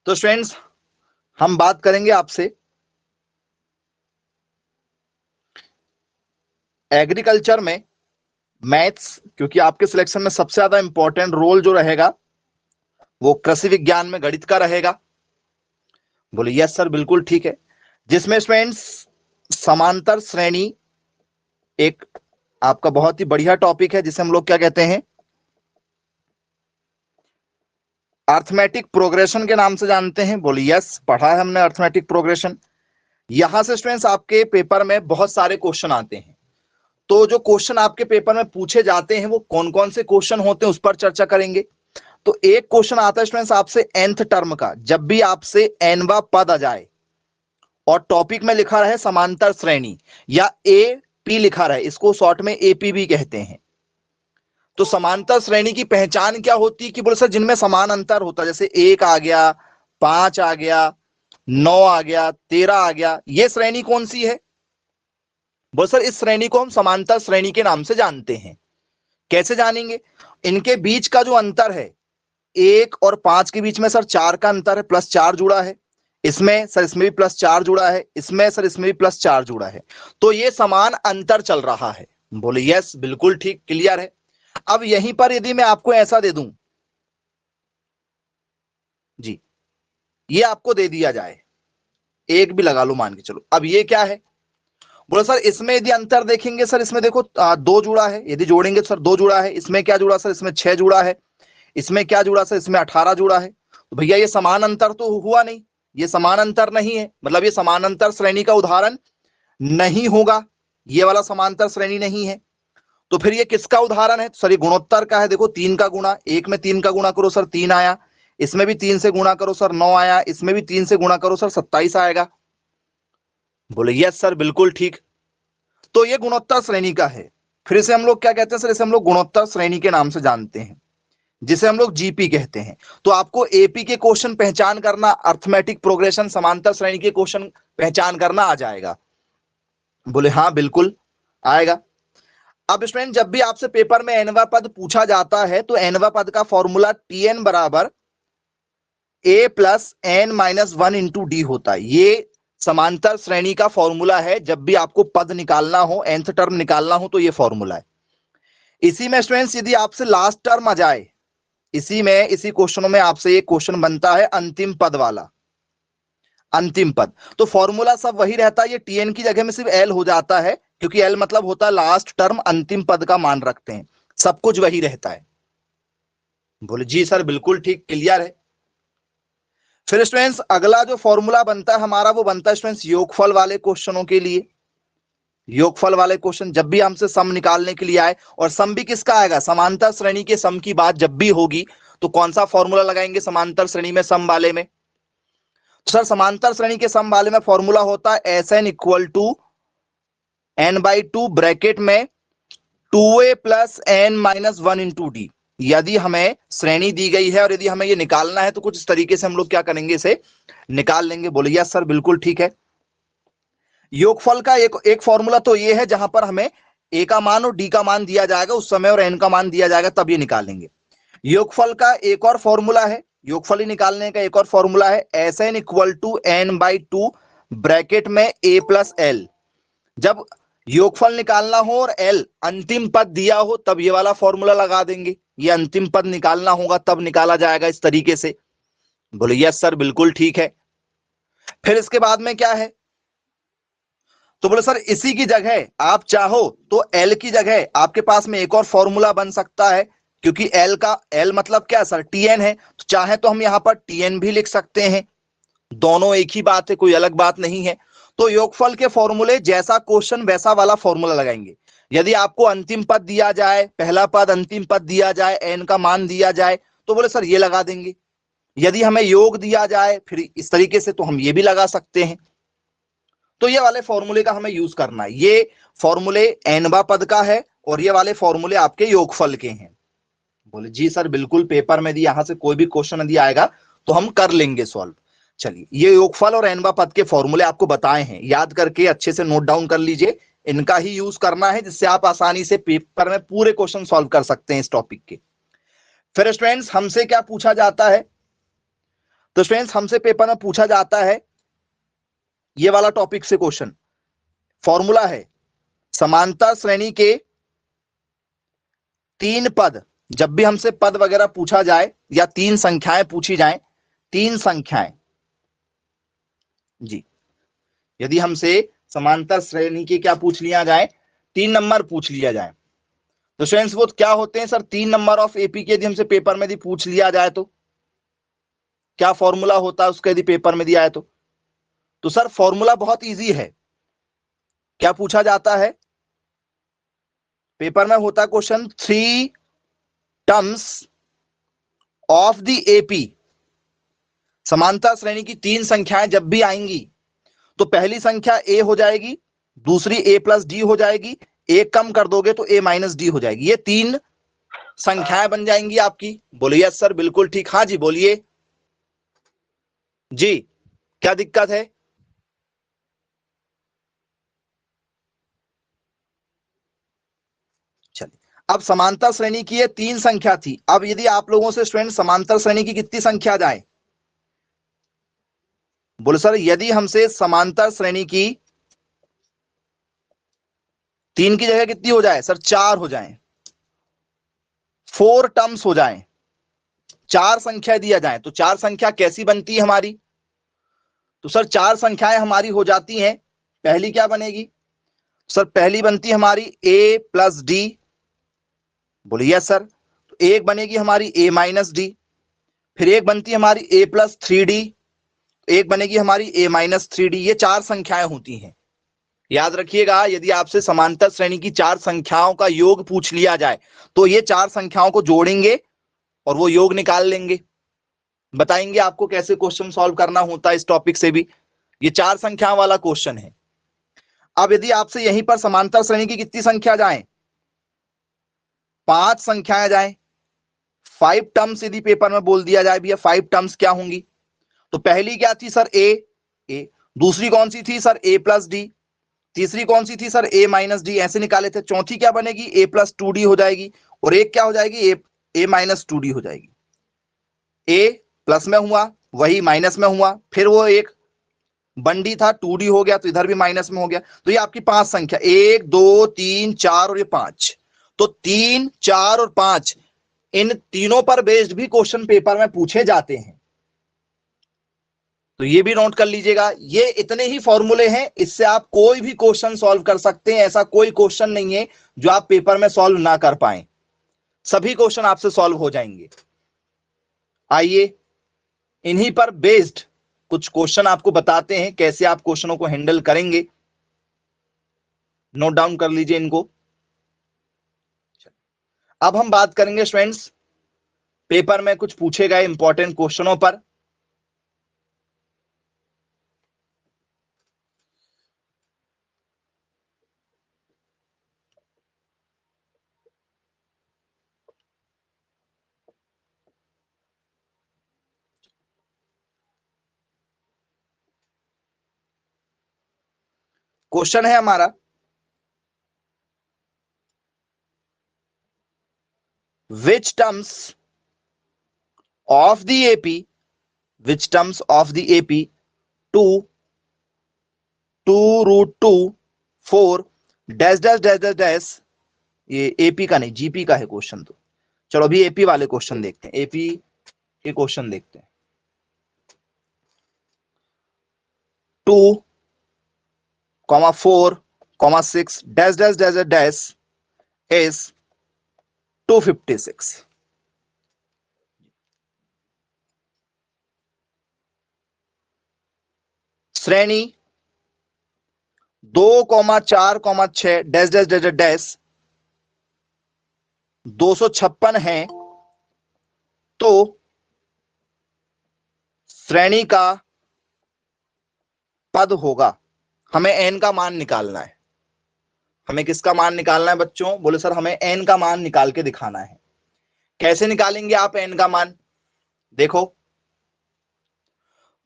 तो स्टूडेंट्स हम बात करेंगे आपसे एग्रीकल्चर में मैथ्स, क्योंकि आपके सिलेक्शन में सबसे ज्यादा इंपॉर्टेंट रोल जो रहेगा वो कृषि विज्ञान में गणित का रहेगा। बोले यस सर, बिल्कुल ठीक है। जिसमें स्टूडेंट्स समांतर श्रेणी एक आपका बहुत ही बढ़िया टॉपिक है, जिसे हम लोग क्या कहते हैं, अर्थमेटिक प्रोग्रेशन के नाम से जानते हैं। बोले यस, पढ़ा है हमने अर्थमेटिक प्रोग्रेशन। यहां से स्टूडेंट्स आपके पेपर में बहुत सारे क्वेश्चन आते हैं। तो जो क्वेश्चन आपके पेपर में पूछे जाते हैं वो कौन कौन से क्वेश्चन होते हैं उस पर चर्चा करेंगे। तो एक क्वेश्चन आता है स्टूडेंट्स आपसे nth टर्म का, जब भी आपसे nवां पद आ जाए और टॉपिक में लिखा रहे समांतर श्रेणी या एपी लिखा रहे, इसको शॉर्ट में एपी भी कहते हैं। तो समांतर श्रेणी की पहचान क्या होती है कि बोले सर जिनमें समान अंतर होता है, जैसे 1 आ गया, 5 आ गया, 9 आ गया, 13 आ गया, ये श्रेणी कौन सी है? बोले सर इस श्रेणी को हम समांतर श्रेणी के नाम से जानते हैं। कैसे जानेंगे? इनके बीच का जो अंतर है 1 और 5 के बीच में सर 4 का अंतर है, +4 जुड़ा है। इसमें सर इसमें भी +4 जुड़ा है, इसमें सर इसमें भी +4 जुड़ा है। तो ये समान अंतर चल रहा है। बोले यस, बिल्कुल ठीक, क्लियर है। अब यहीं पर यदि मैं आपको ऐसा दे दूं जी, ये आपको दे दिया जाए, एक भी लगा लो मान के चलो, अब ये क्या है? बोले सर इसमें यदि अंतर देखेंगे सर, इसमें देखो 2 जुड़ा है, यदि जोड़ेंगे तो सर 2 जुड़ा है। इसमें क्या जुड़ा सर? इसमें 6 जुड़ा है। इसमें क्या जुड़ा सर? इसमें 18 जुड़ा है। तो भैया ये समान अंतर तो हुआ नहीं, ये समान अंतर नहीं है, मतलब ये समानांतर श्रेणी का उदाहरण नहीं होगा, ये वाला समांतर श्रेणी नहीं है। तो फिर ये किसका उदाहरण है? सर ये गुणोत्तर का है। देखो 3 का गुणा, एक में 3 का गुणा करो सर 3 आया, इसमें भी 3 से गुणा करो सर 9 आया, इसमें भी 3 से गुणा करो सर 27 आएगा। बोले यस सर, बिल्कुल ठीक। तो ये गुणोत्तर श्रेणी का है। फिर इसे हम लोग क्या कहते हैं सर? इसे हम लोग गुणोत्तर श्रेणी के नाम से जानते हैं, जिसे हम लोग जीपी कहते हैं। तो आपको एपी के क्वेश्चन पहचान करना, अर्थमेटिक प्रोग्रेशन समांतर श्रेणी के क्वेश्चन पहचान करना आ जाएगा। बोले हाँ बिल्कुल आएगा। अब स्टूडेंट जब भी आपसे पेपर में एनवा पद पूछा जाता है तो एनवा पद का फॉर्मूला टीएन बराबर A plus N minus 1 into D होता है। ये समांतर श्रेणी का फॉर्मूला है। जब भी आपको पद निकालना हो, nth टर्म निकालना हो, तो ये फॉर्मूला है। इसी में स्टूडेंट्स यदि आपसे लास्ट टर्म आ जाए, इसी क्वेश्चनों में आपसे एक क्वेश्चन बनता है अंतिम पद वाला, अंतिम पद, तो फॉर्मूला सब वही रहता है। ये टीएन की जगह में सिर्फ एल हो जाता है, क्योंकि एल मतलब होता है लास्ट टर्म, अंतिम पद का मान रखते हैं, सब कुछ वही रहता है। बोले जी सर, बिल्कुल ठीक, क्लियर है। फिर स्टूडेंट्स अगला जो फॉर्मूला बनता है हमारा, वो बनता है स्टूडेंट्स योगफल वाले क्वेश्चनों के लिए। योगफल वाले क्वेश्चन जब भी हमसे सम निकालने के लिए आए, और सम भी किसका आएगा? समांतर श्रेणी के सम की बात जब भी होगी तो कौन सा फॉर्मूला लगाएंगे समांतर श्रेणी में सम वाले में? तो सर समांतर श्रेणी के सम वाले में फॉर्मूला होता है S N equal to n/2 bracket में 2a plus n minus 1 into D. यदि हमें श्रेणी दी गई है और यदि हमें ये निकालना है तो कुछ इस तरीके से हम लोग क्या करेंगे, इसे निकाल लेंगे। बोले यस सर, बिल्कुल ठीक है। योगफल का एक फॉर्मूला तो ये है जहां पर हमें ए का मान और डी का मान दिया जाएगा उस समय, और एन का मान दिया जाएगा, तब ये निकालेंगे। योगफल का एक और फॉर्मूला है, योगफल ही निकालने का एक और फॉर्मूला है S N equal to n/2 bracket में a प्लस एल। जब योगफल निकालना हो और एल अंतिम पद दिया हो तब ये वाला फॉर्मूला लगा देंगे, ये अंतिम पद निकालना होगा तब निकाला जाएगा इस तरीके से। बोले यस सर, बिल्कुल ठीक है। फिर इसके बाद में क्या है? तो बोले सर इसी की जगह आप चाहो तो एल की जगह आपके पास में एक और फॉर्मूला बन सकता है, क्योंकि एल मतलब क्या सर? टीएन है, तो चाहे तो हम यहां पर टीएन भी लिख सकते हैं। दोनों एक ही बात है, कोई अलग बात नहीं है। तो योगफल के फॉर्मूले जैसा क्वेश्चन वैसा वाला फॉर्मूला लगाएंगे। यदि आपको अंतिम पद दिया जाए, पहला पद अंतिम पद दिया जाए, एन का मान दिया जाए, तो बोले सर ये लगा देंगे। यदि हमें योग दिया जाए फिर इस तरीके से, तो हम ये भी लगा सकते हैं। तो ये वाले फॉर्मूले का हमें यूज करना है। ये फॉर्मूले एनवा पद का है और ये वाले फॉर्मूले आपके योगफल के हैं। बोले जी सर, बिल्कुल, पेपर में यदि यहां से कोई भी क्वेश्चन यदि आएगा तो हम कर लेंगे सॉल्व। चलिए, ये योगफल और एनवा पद के फॉर्मूले आपको बताए हैं, याद करके अच्छे से नोट डाउन कर लीजिए। इनका ही यूज करना है, जिससे आप आसानी से पेपर में पूरे क्वेश्चन सॉल्व कर सकते हैं इस टॉपिक के। फिर स्टूडेंट्स हमसे क्या पूछा जाता है? तो स्टूडेंट्स हमसे पेपर में पूछा जाता है ये वाला टॉपिक से क्वेश्चन, फॉर्मूला है समांतर श्रेणी के 3 पद। जब भी हमसे पद वगैरह पूछा जाए या 3 संख्याएं पूछी जाए, 3 संख्याएं जी, यदि हमसे समांतर श्रेणी के क्या पूछ लिया जाए, 3 नंबर पूछ लिया जाए, तो स्टूडेंट्स वो क्या होते हैं सर, 3 नंबर ऑफ एपी के यदि हमसे पेपर में यदि पूछ लिया जाए तो क्या फॉर्मूला होता है उसका, यदि पेपर में दिया है तो सर फॉर्मूला बहुत इजी है। क्या पूछा जाता है पेपर में, होता question 3 terms of the AP. समांतर श्रेणी की 3 संख्याएं जब भी आएंगी तो पहली संख्या ए हो जाएगी, दूसरी ए प्लस डी हो जाएगी, एक कम कर दोगे तो ए माइनस डी हो जाएगी। ये 3 संख्याएं बन जाएंगी आपकी। बोलिए सर बिल्कुल ठीक, हाँ जी बोलिए जी, क्या दिक्कत है? चलिए, अब समांतर श्रेणी की ये 3 संख्या थी। अब यदि आप लोगों से स्टूडेंट समांतर श्रेणी की कितनी संख्या जाए, बोले सर यदि हमसे समांतर श्रेणी की 3 की जगह कितनी हो जाए सर, 4 हो जाए, 4 टर्म्स हो जाए, 4 संख्या दिया जाए, तो 4 संख्या कैसी बनती है हमारी? तो सर 4 संख्याएं हमारी हो जाती हैं। पहली क्या बनेगी सर, पहली बनती है हमारी a प्लस डी। बोलिए सर, तो एक बनेगी हमारी a माइनस डी, फिर एक बनती है हमारी a प्लस 3d, एक बनेगी हमारी a माइनस 3d। ये 4 संख्याएं होती हैं। याद रखिएगा, यदि आपसे समांतर श्रेणी की 4 संख्याओं का योग पूछ लिया जाए तो ये 4 संख्याओं को जोड़ेंगे और वो योग निकाल लेंगे। बताएंगे आपको कैसे क्वेश्चन सॉल्व करना होता है इस टॉपिक से भी। ये 4 संख्याओं वाला क्वेश्चन है। अब यदि आपसे यहीं पर समांतर श्रेणी की कितनी संख्या जाए, 5 संख्याएं जाए, 5 टर्म्स यदि पेपर में बोल दिया जाए भैया 5 टर्म्स क्या होंगी, तो पहली क्या थी सर ए, दूसरी कौन सी थी सर a प्लस डी, तीसरी कौन सी थी सर a माइनस डी, ऐसे निकाले थे। चौथी क्या बनेगी a प्लस 2d हो जाएगी, और एक क्या हो जाएगी a माइनस 2d हो जाएगी। a प्लस में हुआ, वही माइनस में हुआ, फिर वो एक 1d था 2d हो गया, तो इधर भी माइनस में हो गया। तो ये आपकी 5 संख्या, 1 2 3 4 और ये 5। तो 3 4 और 5 इन तीनों पर बेस्ड भी क्वेश्चन पेपर में पूछे जाते हैं। तो ये भी नोट कर लीजिएगा, ये इतने ही फॉर्मूले हैं, इससे आप कोई भी क्वेश्चन सॉल्व कर सकते हैं। ऐसा कोई क्वेश्चन नहीं है जो आप पेपर में सॉल्व ना कर पाए, सभी क्वेश्चन आपसे सॉल्व हो जाएंगे। आइए इन्हीं पर बेस्ड कुछ क्वेश्चन आपको बताते हैं, कैसे आप क्वेश्चनों को हैंडल करेंगे। नोट डाउन कर लीजिए इनको। अब हम बात करेंगे स्टूडेंट्स पेपर में कुछ पूछे गए इंपॉर्टेंट क्वेश्चनों पर। क्वेश्चन है हमारा, which terms of the AP, which terms of the AP 2 root 2 4 dash dash dash dash dash. ये एपी का नहीं जीपी का है क्वेश्चन। तो चलो अभी एपी वाले क्वेश्चन देखते हैं, एपी के क्वेश्चन देखते हैं। 2 4 6 dash dash dash dash is 256। श्रेणी 2 4 6 डैश डैश डैश डैश 256 है, तो श्रेणी का पद होगा। हमें एन का मान निकालना है। हमें किसका मान निकालना है बच्चों? बोले सर हमें एन का मान निकाल के दिखाना है। कैसे निकालेंगे आप एन का मान? देखो,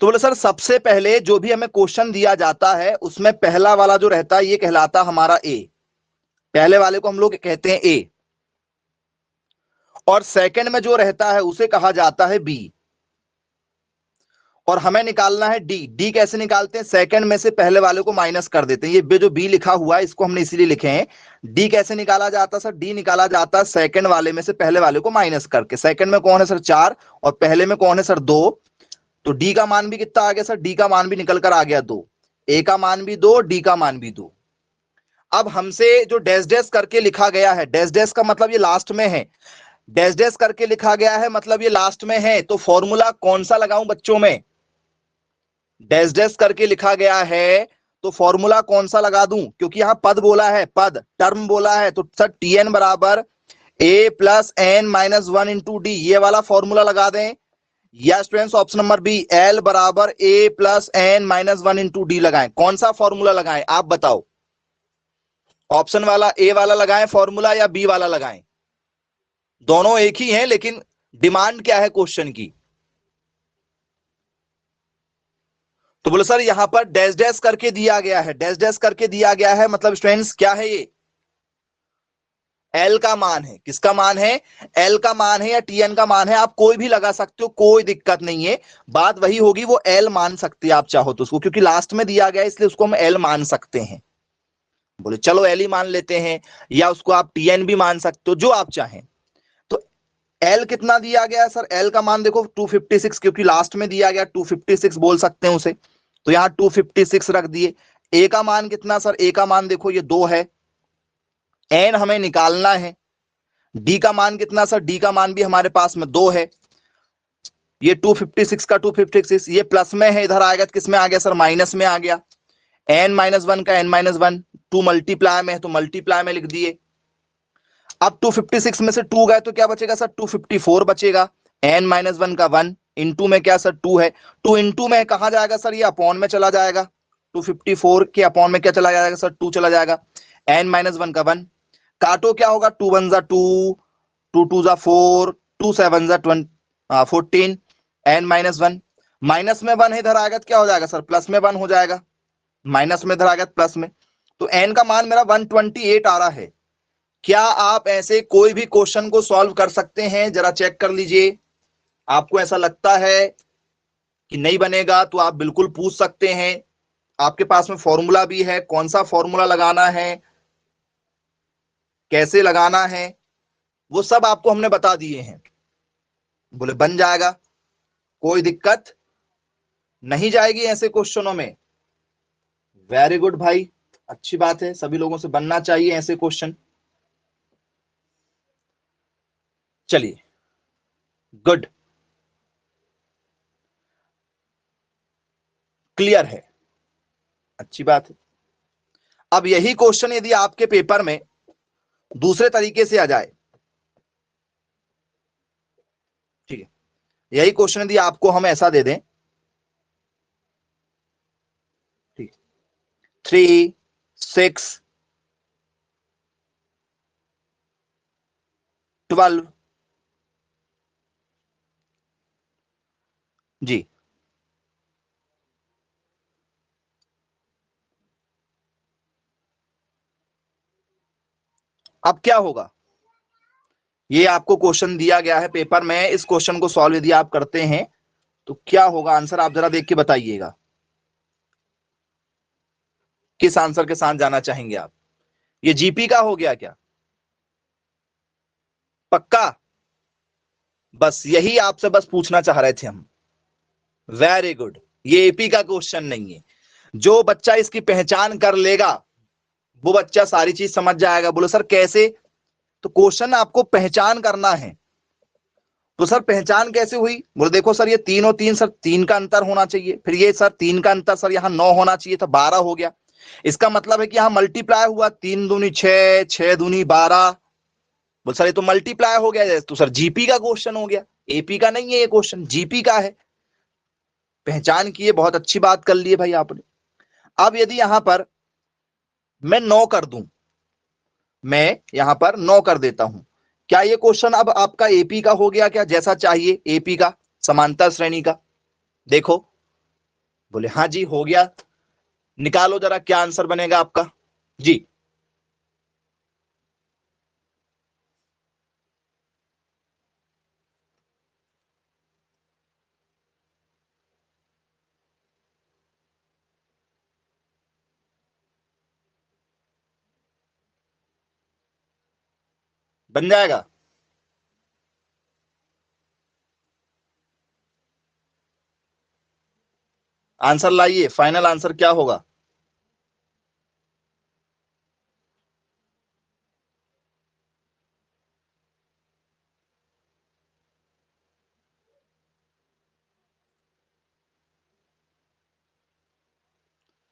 तो बोले सर सबसे पहले जो भी हमें क्वेश्चन दिया जाता है उसमें पहला वाला जो रहता है ये कहलाता हमारा ए। पहले वाले को हम लोग कहते हैं ए, और सेकंड में जो रहता है उसे कहा जाता है बी। और हमें निकालना है डी। डी कैसे निकालते हैं? सेकंड में से पहले वाले को माइनस कर देते हैं। ये जो बी लिखा हुआ है इसको हमने इसीलिए लिखे हैं। डी कैसे निकाला जाता है सर? डी निकाला जाता है सेकंड वाले में से पहले वाले को माइनस करके। सेकंड में कौन है सर? 4, और पहले में कौन है सर? 2। तो डी का मान भी कितना आ गया सर? डी का मान भी निकल कर आ गया 2। ए का मान भी 2, डी का मान भी 2। अब हमसे जो डैश डैश करके लिखा गया है, डैश डैश का मतलब ये लास्ट में है, डैश डैश करके लिखा गया है मतलब ये लास्ट में है, तो फॉर्मूला कौन सा लगाऊं बच्चों में? डैश डैश करके लिखा गया है तो फॉर्मूला कौन सा लगा दूं? क्योंकि यहां पद बोला है, पद टर्म बोला है, तो सर टी एन बराबर A plus N minus one into D, ये वाला फॉर्मूला लगा दें। या students option number B, L बराबर A plus N minus one into D लगाएं। कौन सा फॉर्मूला लगाएं आप बताओ? ऑप्शन वाला ए वाला लगाएं फॉर्मूला या बी वाला लगाएं? दोनों एक ही हैं, लेकिन डिमांड क्या है क्वेश्चन की? तो बोले सर यहां पर डैश डैश करके दिया गया है, डैश डैश करके दिया गया है मतलब स्टूडेंट्स क्या है ये? एल का मान है। किसका मान है? एल का मान है या टीएन का मान है, आप कोई भी लगा सकते हो, कोई दिक्कत नहीं है। बात वही होगी, वो एल मान सकते हैं आप चाहो तो उसको, क्योंकि लास्ट में दिया गया है इसलिए उसको हम एल मान सकते हैं। बोले चलो एल ही मान लेते हैं, या उसको आप टीएन भी मान सकते हो, जो आप चाहें। तो एल कितना दिया गया है सर? एल का मान देखो 256, क्योंकि लास्ट में दिया गया 256 बोल सकते हैं उसे, तो यहां 256 रख दिए। ए का मान कितना सर? ए का मान देखो ये 2 है। एन हमें निकालना है। डी का मान कितना सर? डी का मान भी हमारे पास में 2 है। ये 256 का 256 ये प्लस में है, इधर आएगा तो किस में आ गया सर? माइनस में आ गया। एन माइनस वन का एन माइनस वन, 2 मल्टीप्लाई में है तो मल्टीप्लाई में लिख दिए। अब 256 में से 2 गए तो क्या बचेगा सर? 254 बचेगा। एन माइनस वन का 1 इंटू में क्या सर? 2 है। 2 इंटू में कहा जाएगा सर? ये अपॉन में चला जाएगा। 254 के अपॉन में क्या चला जाएगा सर? 2 चला जाएगा। एन माइनस वन का 1 काटो, क्या होगा? 2 1 जा 2, 2 2 जा 4, 2 7 जा 14, एन माइनस वन। माइनस में 1 इधर आएगा तो क्या हो जाएगा सर? प्लस में 1 हो जाएगा। माइनस में इधर आ गया प्लस में, तो एन का मान मेरा 128 आ रहा है। क्या आप ऐसे कोई भी क्वेश्चन को सॉल्व कर सकते हैं? जरा चेक कर लीजिए। आपको ऐसा लगता है कि नहीं बनेगा तो आप बिल्कुल पूछ सकते हैं। आपके पास में फॉर्मूला भी है, कौन सा फॉर्मूला लगाना है, कैसे लगाना है, वो सब आपको हमने बता दिए हैं। बोले बन जाएगा, कोई दिक्कत नहीं जाएगी ऐसे क्वेश्चनों में। वेरी गुड भाई, अच्छी बात है, सभी लोगों से बनना चाहिए ऐसे क्वेश्चन। चलिए, गुड, क्लियर है, अच्छी बात है। अब यही क्वेश्चन यदि आपके पेपर में दूसरे तरीके से आ जाए, ठीक है, यही क्वेश्चन यदि आपको हम ऐसा दे दें, ठीक, 3 6 12 जी, अब क्या होगा? ये आपको क्वेश्चन दिया गया है पेपर में, इस क्वेश्चन को सॉल्व यदि आप करते हैं तो क्या होगा आंसर? आप जरा देख के बताइएगा, किस आंसर के साथ जाना चाहेंगे आप? ये जीपी का हो गया क्या? पक्का? बस यही आपसे बस पूछना चाह रहे थे हम। वेरी गुड, ये एपी का क्वेश्चन नहीं है। जो बच्चा इसकी पहचान कर लेगा वो बच्चा सारी चीज समझ जाएगा। बोलो सर कैसे? तो क्वेश्चन आपको पहचान करना है। तो सर पहचान कैसे हुई? बोले देखो सर ये 3 और 3 सर 3 का अंतर होना चाहिए, फिर ये सर 3 का अंतर सर यहाँ 9 होना चाहिए था, 12 हो गया। इसका मतलब है कि यहाँ मल्टीप्लाई हुआ, 3 दूनी 6, 6 दूनी 12। बोले सर ये तो मल्टीप्लाई हो गया, तो सर जीपी का क्वेश्चन हो गया, एपी का नहीं है ये क्वेश्चन, जीपी का है। पहचान किए, बहुत अच्छी बात कर लिए भाई आपने। अब यदि यहां पर मैं 9 कर दूं, मैं यहां पर 9 कर देता हूं, क्या ये क्वेश्चन अब आपका एपी का हो गया क्या? जैसा चाहिए एपी का, समांतर श्रेणी का। देखो, बोले हाँ जी हो गया। निकालो जरा क्या आंसर बनेगा आपका जी। बन जाएगा? आंसर लाइए, फाइनल आंसर क्या होगा?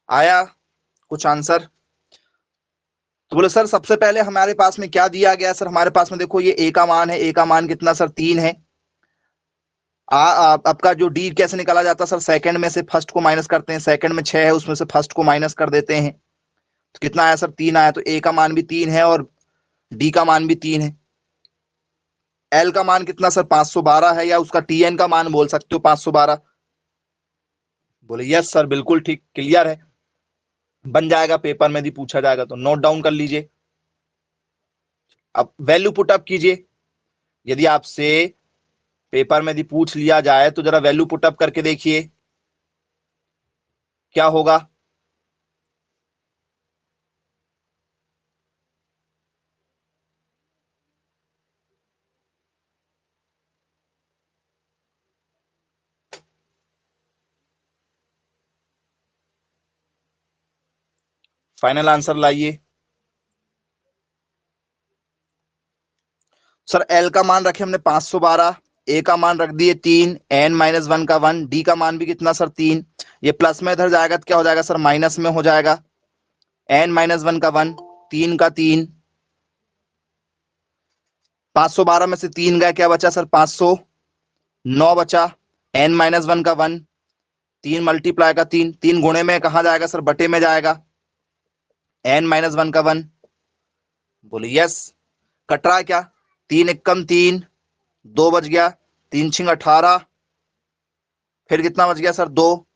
आया कुछ आंसर? तो बोले सर सबसे पहले हमारे पास में क्या दिया गया सर? हमारे पास में देखो ये ए का मान है, ए का मान कितना सर? 3 है। आपका जो डी कैसे निकाला जाता है सर? सेकंड में से फर्स्ट को माइनस करते हैं, सेकंड में 6 है उसमें से फर्स्ट को माइनस कर देते हैं। तो कितना आया सर? 3 आया। तो ए का मान भी 3 है और डी का मान भी 3 है। एल का मान कितना सर? 512 है, या उसका टीएन का मान बोल सकते हो 512। बोले यस सर, बिल्कुल ठीक, क्लियर है। बन जाएगा, पेपर में भी पूछा जाएगा तो नोट डाउन कर लीजिए। अब वैल्यू पुट अप कीजिए। यदि आपसे पेपर में भी पूछ लिया जाए तो जरा वैल्यू पुट अप करके देखिए क्या होगा। फाइनल आंसर लाइए। सर एल का मान रखे हमने 512, ए का मान रख दिए 3, एन माइनस 1 का 1, डी का मान भी कितना सर? 3। ये प्लस में इधर जाएगा तो क्या हो जाएगा सर? माइनस में हो जाएगा। एन माइनस 1 का 1, 3 का 3, 512 में से 3 गया, क्या बचा सर? 509 बचा। एन माइनस 1 का 1, 3 मल्टीप्लाई का 3, 3 गुणे में कहा जाएगा सर? बटे में जाएगा। एन माइनस 1 का 1। बोले यस। कट रहा है क्या? 3 एकम 3, 2 बच गया, 3 छिंग 18, फिर कितना बच गया सर? 2,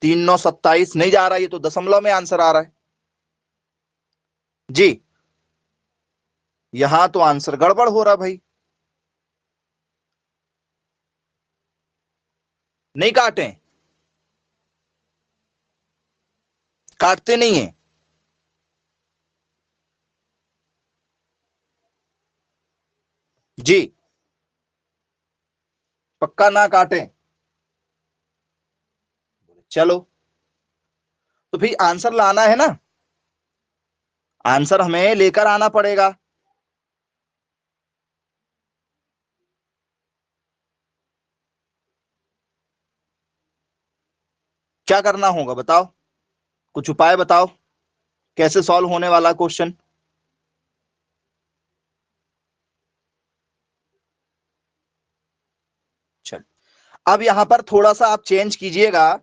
3 9 27। नहीं जा रहा, ये तो दशमलव में आंसर आ रहा है जी। यहां तो आंसर गड़बड़ हो रहा भाई। नहीं काटे? काटते नहीं है? जी, पक्का ना काटे? चलो, तो फिर आंसर लाना है ना, आंसर हमें लेकर आना पड़ेगा। क्या करना होगा बताओ, कुछ उपाय बताओ, कैसे सॉल्व होने वाला क्वेश्चन? चल, अब यहां पर थोड़ा सा आप चेंज कीजिएगा,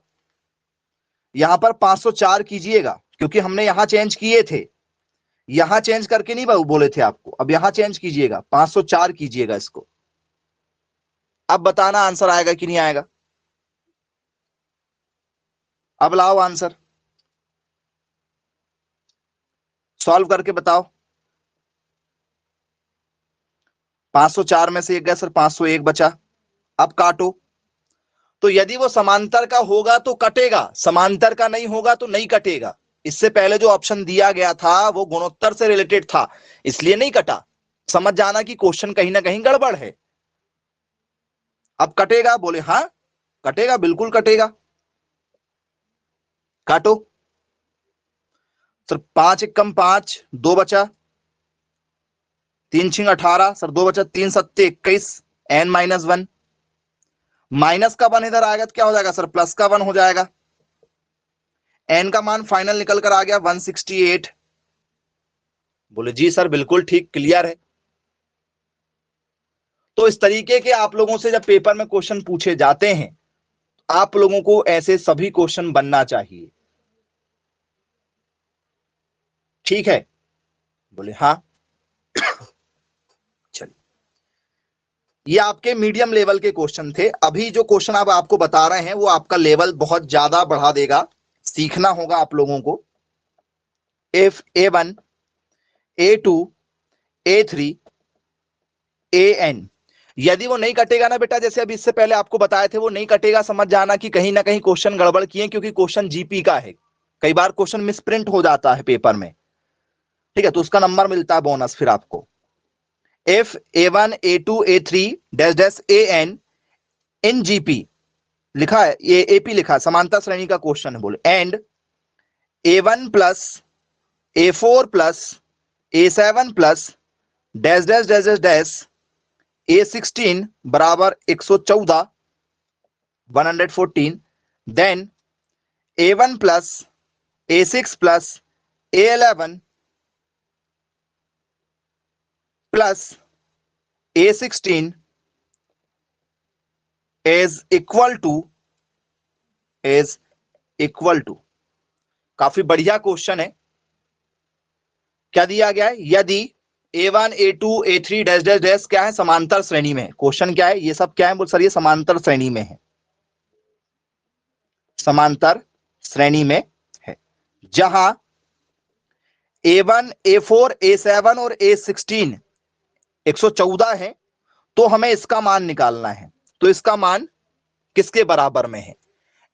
यहां पर 504 कीजिएगा, क्योंकि हमने यहां चेंज किए थे, यहां चेंज करके नहीं बाबू बोले थे आपको। अब यहां चेंज कीजिएगा, 504 कीजिएगा इसको। अब बताना आंसर आएगा कि नहीं आएगा। अब लाओ आंसर, सॉल्व करके बताओ। 504 में से एक गया सर, 501 बचा। अब काटो। तो यदि वो समांतर का होगा तो कटेगा, समांतर का नहीं होगा तो नहीं कटेगा। इससे पहले जो ऑप्शन दिया गया था वो गुणोत्तर से रिलेटेड था, इसलिए नहीं कटा। समझ जाना कि क्वेश्चन कहीं ना कहीं गड़बड़ है। अब कटेगा? बोले हाँ कटेगा, बिल्कुल कटेगा। काटो सर। 5 एकम 5, 2 बचा, 3 छिंग 18 सर, 2 बचा, 3 सत्ते 21, एन माइनस 1, माइनस का 1 इधर आ गया तो क्या हो जाएगा सर? प्लस का 1 हो जाएगा। एन का मान फाइनल निकल कर आ गया 168। बोले जी सर, बिल्कुल ठीक, क्लियर है। तो इस तरीके के आप लोगों से जब पेपर में क्वेश्चन पूछे जाते हैं, आप लोगों को ऐसे सभी क्वेश्चन बनना चाहिए। ठीक है? बोले हाँ। चलिए, ये आपके मीडियम लेवल के क्वेश्चन थे। अभी जो क्वेश्चन अब आपको बता रहे हैं वो आपका लेवल बहुत ज्यादा बढ़ा देगा। सीखना होगा आप लोगों को। If A1, A2, A3, AN, यदि वो नहीं कटेगा ना बेटा, जैसे अभी इससे पहले आपको बताए थे, वो नहीं कटेगा, समझ जाना कि कहीं ना कहीं क्वेश्चन गड़बड़ किए, क्योंकि क्वेश्चन जीपी का है। कई बार क्वेश्चन मिसप्रिंट हो जाता है पेपर में, ठीक है, तो उसका नंबर मिलता है बोनस फिर आपको। If A1 A2 A3 dash dash AN in GP लिखा है, ये AP लिखा है, समांतर श्रेणी का क्वेश्चन है, बोले and A1 plus A4 plus A7 plus dash dash dash dash dash A16 बराबर 114 114, then A1 plus A6 plus A11 plus A16 is equal to काफी बढ़िया क्वेश्चन है। क्या दिया गया है, यदि A1 A2 A3 dash dash dash क्या है, समांतर श्रेणी में है। क्वेश्चन क्या है, ये सब क्या है, बोल सर ये समांतर श्रेणी में है, समांतर श्रेणी में है, जहां A1 A4 A7 और A16 114 है, तो हमें इसका मान निकालना है। तो इसका मान किसके बराबर में है।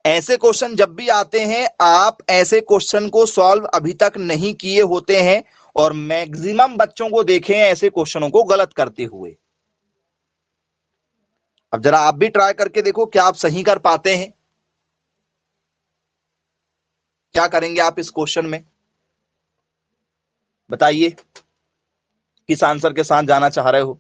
ऐसे क्वेश्चन जब भी आते हैं, आप ऐसे क्वेश्चन को सॉल्व अभी तक नहीं किए होते हैं, और मैक्सिमम बच्चों को देखे हैं ऐसे क्वेश्चनों को गलत करते हुए। अब जरा आप भी ट्राई करके देखो, क्या आप सही कर पाते हैं। क्या करेंगे आप इस क्वेश्चन में, बताइए, किस आंसर के साथ जाना चाह रहे हो।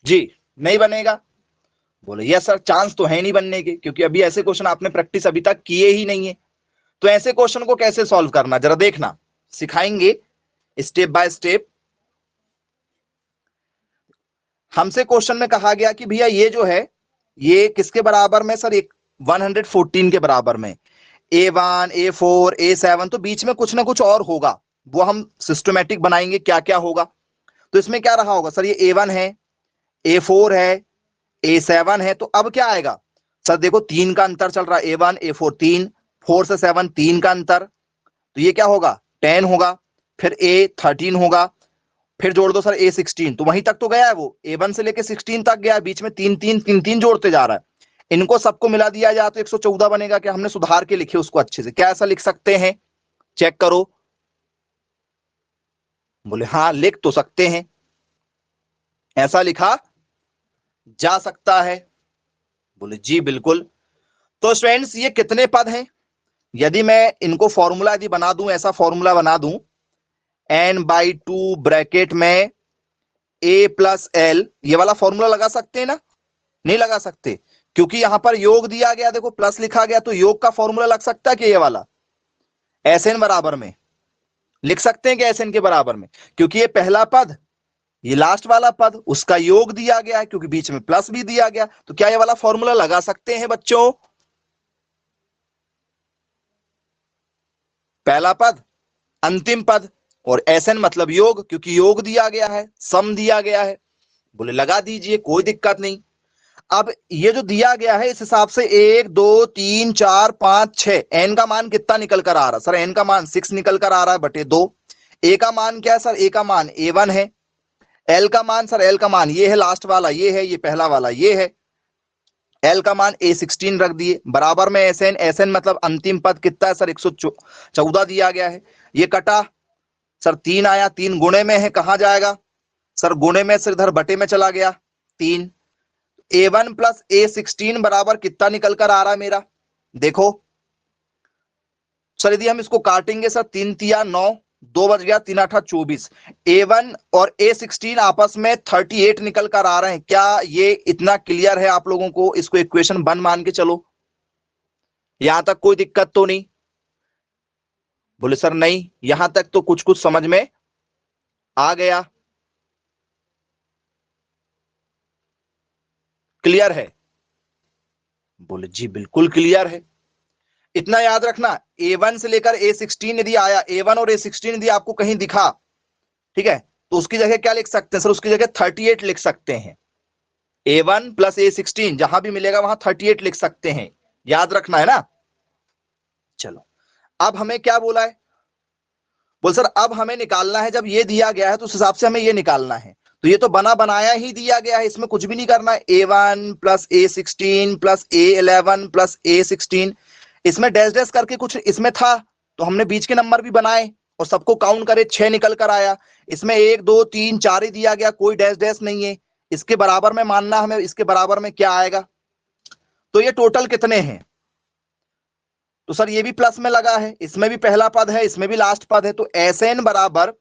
जी नहीं बनेगा, बोले यस सर, चांस तो है नहीं बनने के, क्योंकि अभी ऐसे क्वेश्चन आपने प्रैक्टिस अभी तक किए ही नहीं है। तो ऐसे क्वेश्चन को कैसे सॉल्व करना, जरा देखना, सिखाएंगे स्टेप बाय स्टेप। हमसे क्वेश्चन में कहा गया कि भैया ये जो है, ये किसके बराबर में सर, एक 114 के बराबर में। A1 A4 A7, तो बीच में कुछ ना कुछ और होगा, वो हम सिस्टमेटिक बनाएंगे क्या क्या होगा। तो इसमें क्या रहा होगा सर, ये A1 है, A4 है, A7 है, तो अब क्या आएगा सर, देखो 3 का अंतर चल रहा है, A1 A4 3, 4 से 7 3 का अंतर, तो ये क्या होगा 10 होगा, फिर A13 होगा, फिर जोड़ दो सर A16, तो वहीं तक तो गया है, वो A1 से लेके 16 तक गया है, बीच में 3 जोड़ते जा रहा है। इनको सबको मिला दिया जाए तो 114 बनेगा। क्या हमने सुधार के लिखे उसको अच्छे से, क्या ऐसा लिख सकते हैं, चेक करो। बोले हाँ लिख तो सकते हैं, ऐसा लिखा जा सकता है। बोले जी बिल्कुल। तो स्टूडेंट्स ये कितने पद हैं, यदि मैं इनको फॉर्मूला यदि बना दूं, ऐसा फॉर्मूला बना दूं, n/2 ब्रैकेट में a प्लस एल, ये वाला फॉर्मूला लगा सकते हैं ना, नहीं लगा सकते, क्योंकि यहां पर योग दिया गया, देखो प्लस लिखा गया, तो योग का फॉर्मूला लग सकता है कि ये वाला Sn बराबर में लिख सकते हैं कि Sn के बराबर में, क्योंकि ये पहला पद, ये लास्ट वाला पद, उसका योग दिया गया है, क्योंकि बीच में प्लस भी दिया गया, तो क्या ये वाला फॉर्मूला लगा सकते हैं बच्चों। पहला पद, अंतिम पद, और Sn मतलब योग, क्योंकि योग दिया गया है, सम दिया गया है। बोले लगा दीजिए, कोई दिक्कत नहीं। अब ये जो दिया गया है, इस हिसाब से 1 2 3 4 5 6, एन का मान कितना निकल कर आ रहा है सर, एन का मान 6 निकल कर आ रहा है बटे 2। ए का मान क्या है सर, ए का मान A1 है। एल का मान सर, एल का मान ये है, लास्ट वाला ये है, ये पहला वाला ये है। एल का मान A16 रख दिए, बराबर में Sn, Sn मतलब अंतिम पद कितना है सर, 114 दिया गया है। ये कटा सर, 3 आया, 3 गुणे में है, कहां जाएगा सर, गुणे में सर इधर बटे में चला गया 3। A1 प्लस A16 बराबर कितना निकल कर आ रहा है मेरा, देखो सर, यदि हम इसको काटेंगे सर, 3 तिया 9, 2 बच गया, 3 8 24, A1 और A16 आपस में 38 निकल कर आ रहे हैं। क्या ये इतना क्लियर है आप लोगों को, इसको इक्वेशन 1 मान के चलो, यहां तक कोई दिक्कत तो नहीं। बोले सर नहीं, यहां तक तो कुछ कुछ समझ में आ गया, क्लियर है। बोले जी बिल्कुल क्लियर है। इतना याद रखना, A1 से लेकर A16 यदि आया, A1 और A16 यदि आपको कहीं दिखा, ठीक है, तो उसकी जगह क्या लिख सकते हैं सर, उसकी जगह 38 लिख सकते हैं। A1 प्लस A16, जहां भी मिलेगा वहां 38 लिख सकते हैं, याद रखना है ना। चलो अब हमें क्या बोला है, बोल सर अब हमें निकालना है, जब ये दिया गया है तो उस हिसाब से हमें ये निकालना है। तो ये तो बना बनाया ही दिया गया है, इसमें कुछ भी नहीं करना है। A1 plus A16 plus A11 plus A16, इसमें डैश डैश करके कुछ इसमें था, तो हमने बीच के नंबर भी बनाए और सबको काउंट करे, 6 निकल कर आया। इसमें 1 2 3 4 ही दिया गया, कोई डैश डैश नहीं है। इसके बराबर में मानना हमें, इसके बराबर में क्या आएगा, तो ये टोटल कितने हैं। तो सर ये भी प्लस में लगा है, इसमें भी पहला पद है, इसमें भी लास्ट पद है, तो एस एन बराबर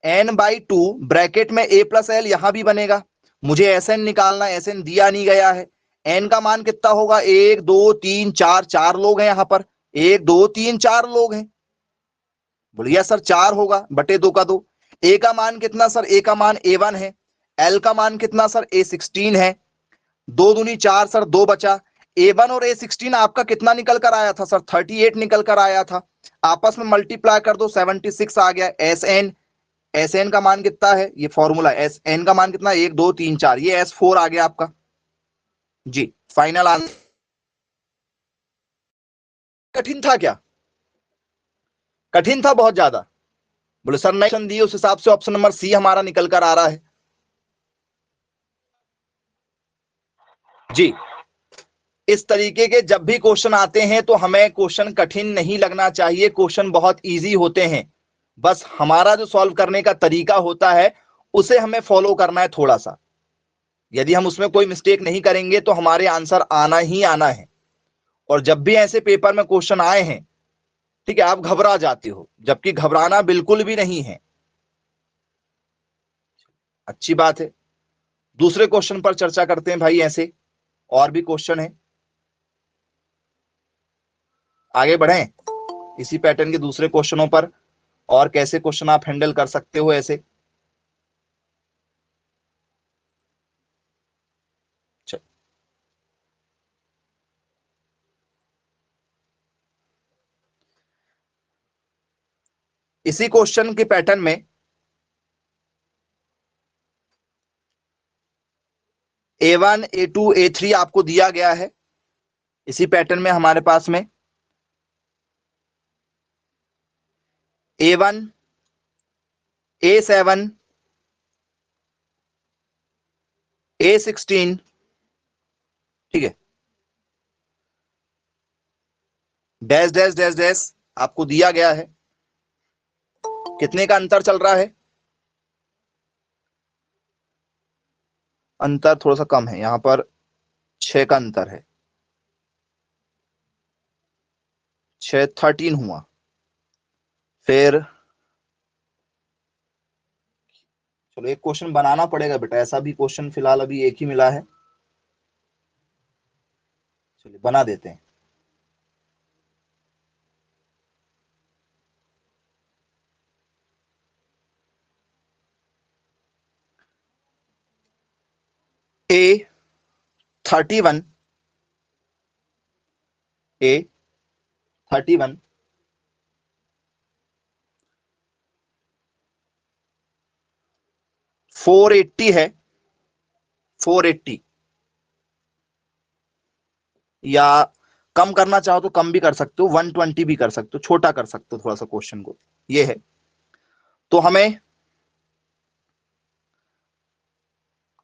n/2 ब्रैकेट में a प्लस एल, यहां भी बनेगा। मुझे एस एन निकालना, एस एन दिया नहीं गया है। n का मान कितना होगा, 1 2 3 4, 4 लोग हैं यहां पर, 1 2 3 4 लोग हैं। बोलिए सर 4 होगा, बटे 2 का 2। a का मान कितना सर, a का मान A1 है। l का मान कितना सर, A16 है। 2 दूनी 4 सर, 2 बचा। A1 और A16 आपका कितना निकल कर आया था सर, 38 निकल कर आया था। आपस में मल्टीप्लाई कर दो, 76 आ गया। एस एन का मान कितना है, ये फॉर्मूला एस एन का मान कितना, 1 2 3 4, ये S4 आ गया आपका जी। Final answer. कठिन था क्या, कठिन था बहुत ज्यादा। बोले सर नहीं, ऑप्शन दिए उस हिसाब से ऑप्शन नंबर सी हमारा निकल कर आ रहा है जी। इस तरीके के जब भी क्वेश्चन आते हैं तो हमें क्वेश्चन कठिन नहीं लगना चाहिए, क्वेश्चन बहुत इजी होते हैं। बस हमारा जो सॉल्व करने का तरीका होता है उसे हमें फॉलो करना है थोड़ा सा। यदि हम उसमें कोई मिस्टेक नहीं करेंगे तो हमारे आंसर आना ही आना है। और जब भी ऐसे पेपर में क्वेश्चन आए हैं, ठीक है, आप घबरा जाते हो, जबकि घबराना बिल्कुल भी नहीं है, अच्छी बात है। दूसरे क्वेश्चन पर चर्चा करते हैं भाई, ऐसे और भी क्वेश्चन है, आगे बढ़ें इसी पैटर्न के दूसरे क्वेश्चनों पर, और कैसे क्वेश्चन आप हैंडल कर सकते हो ऐसे। चल, इसी क्वेश्चन के पैटर्न में A1 A2 A3 आपको दिया गया है। इसी पैटर्न में हमारे पास में A1 A7 A16, ठीक है, डैश डैश डैश डैश आपको दिया गया है। कितने का अंतर चल रहा है, अंतर थोड़ा सा कम है, यहां पर 6 का अंतर है, 6 13 हुआ। फिर चलो एक क्वेश्चन बनाना पड़ेगा बेटा, ऐसा भी क्वेश्चन फिलहाल अभी एक ही मिला है, चलिए बना देते हैं। A31 A31 480 है, 480, या कम करना चाहो तो कम भी कर सकते हो, 120 भी कर सकते हो, छोटा कर सकते हो थोड़ा सा क्वेश्चन को, ये है। तो हमें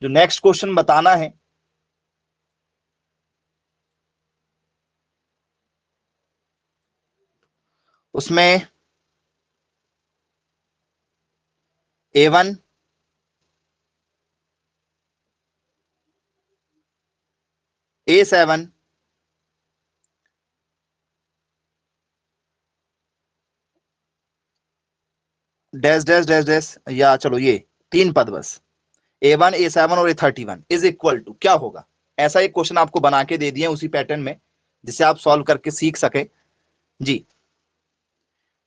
जो नेक्स्ट क्वेश्चन बताना है उसमें A1 A7 dash dash dash dash, या चलो ये 3 पद बस, A1 A7 और A31 इज इक्वल टू क्या होगा। ऐसा एक क्वेश्चन आपको बना के दे दिए उसी पैटर्न में, जिसे आप सॉल्व करके सीख सके जी।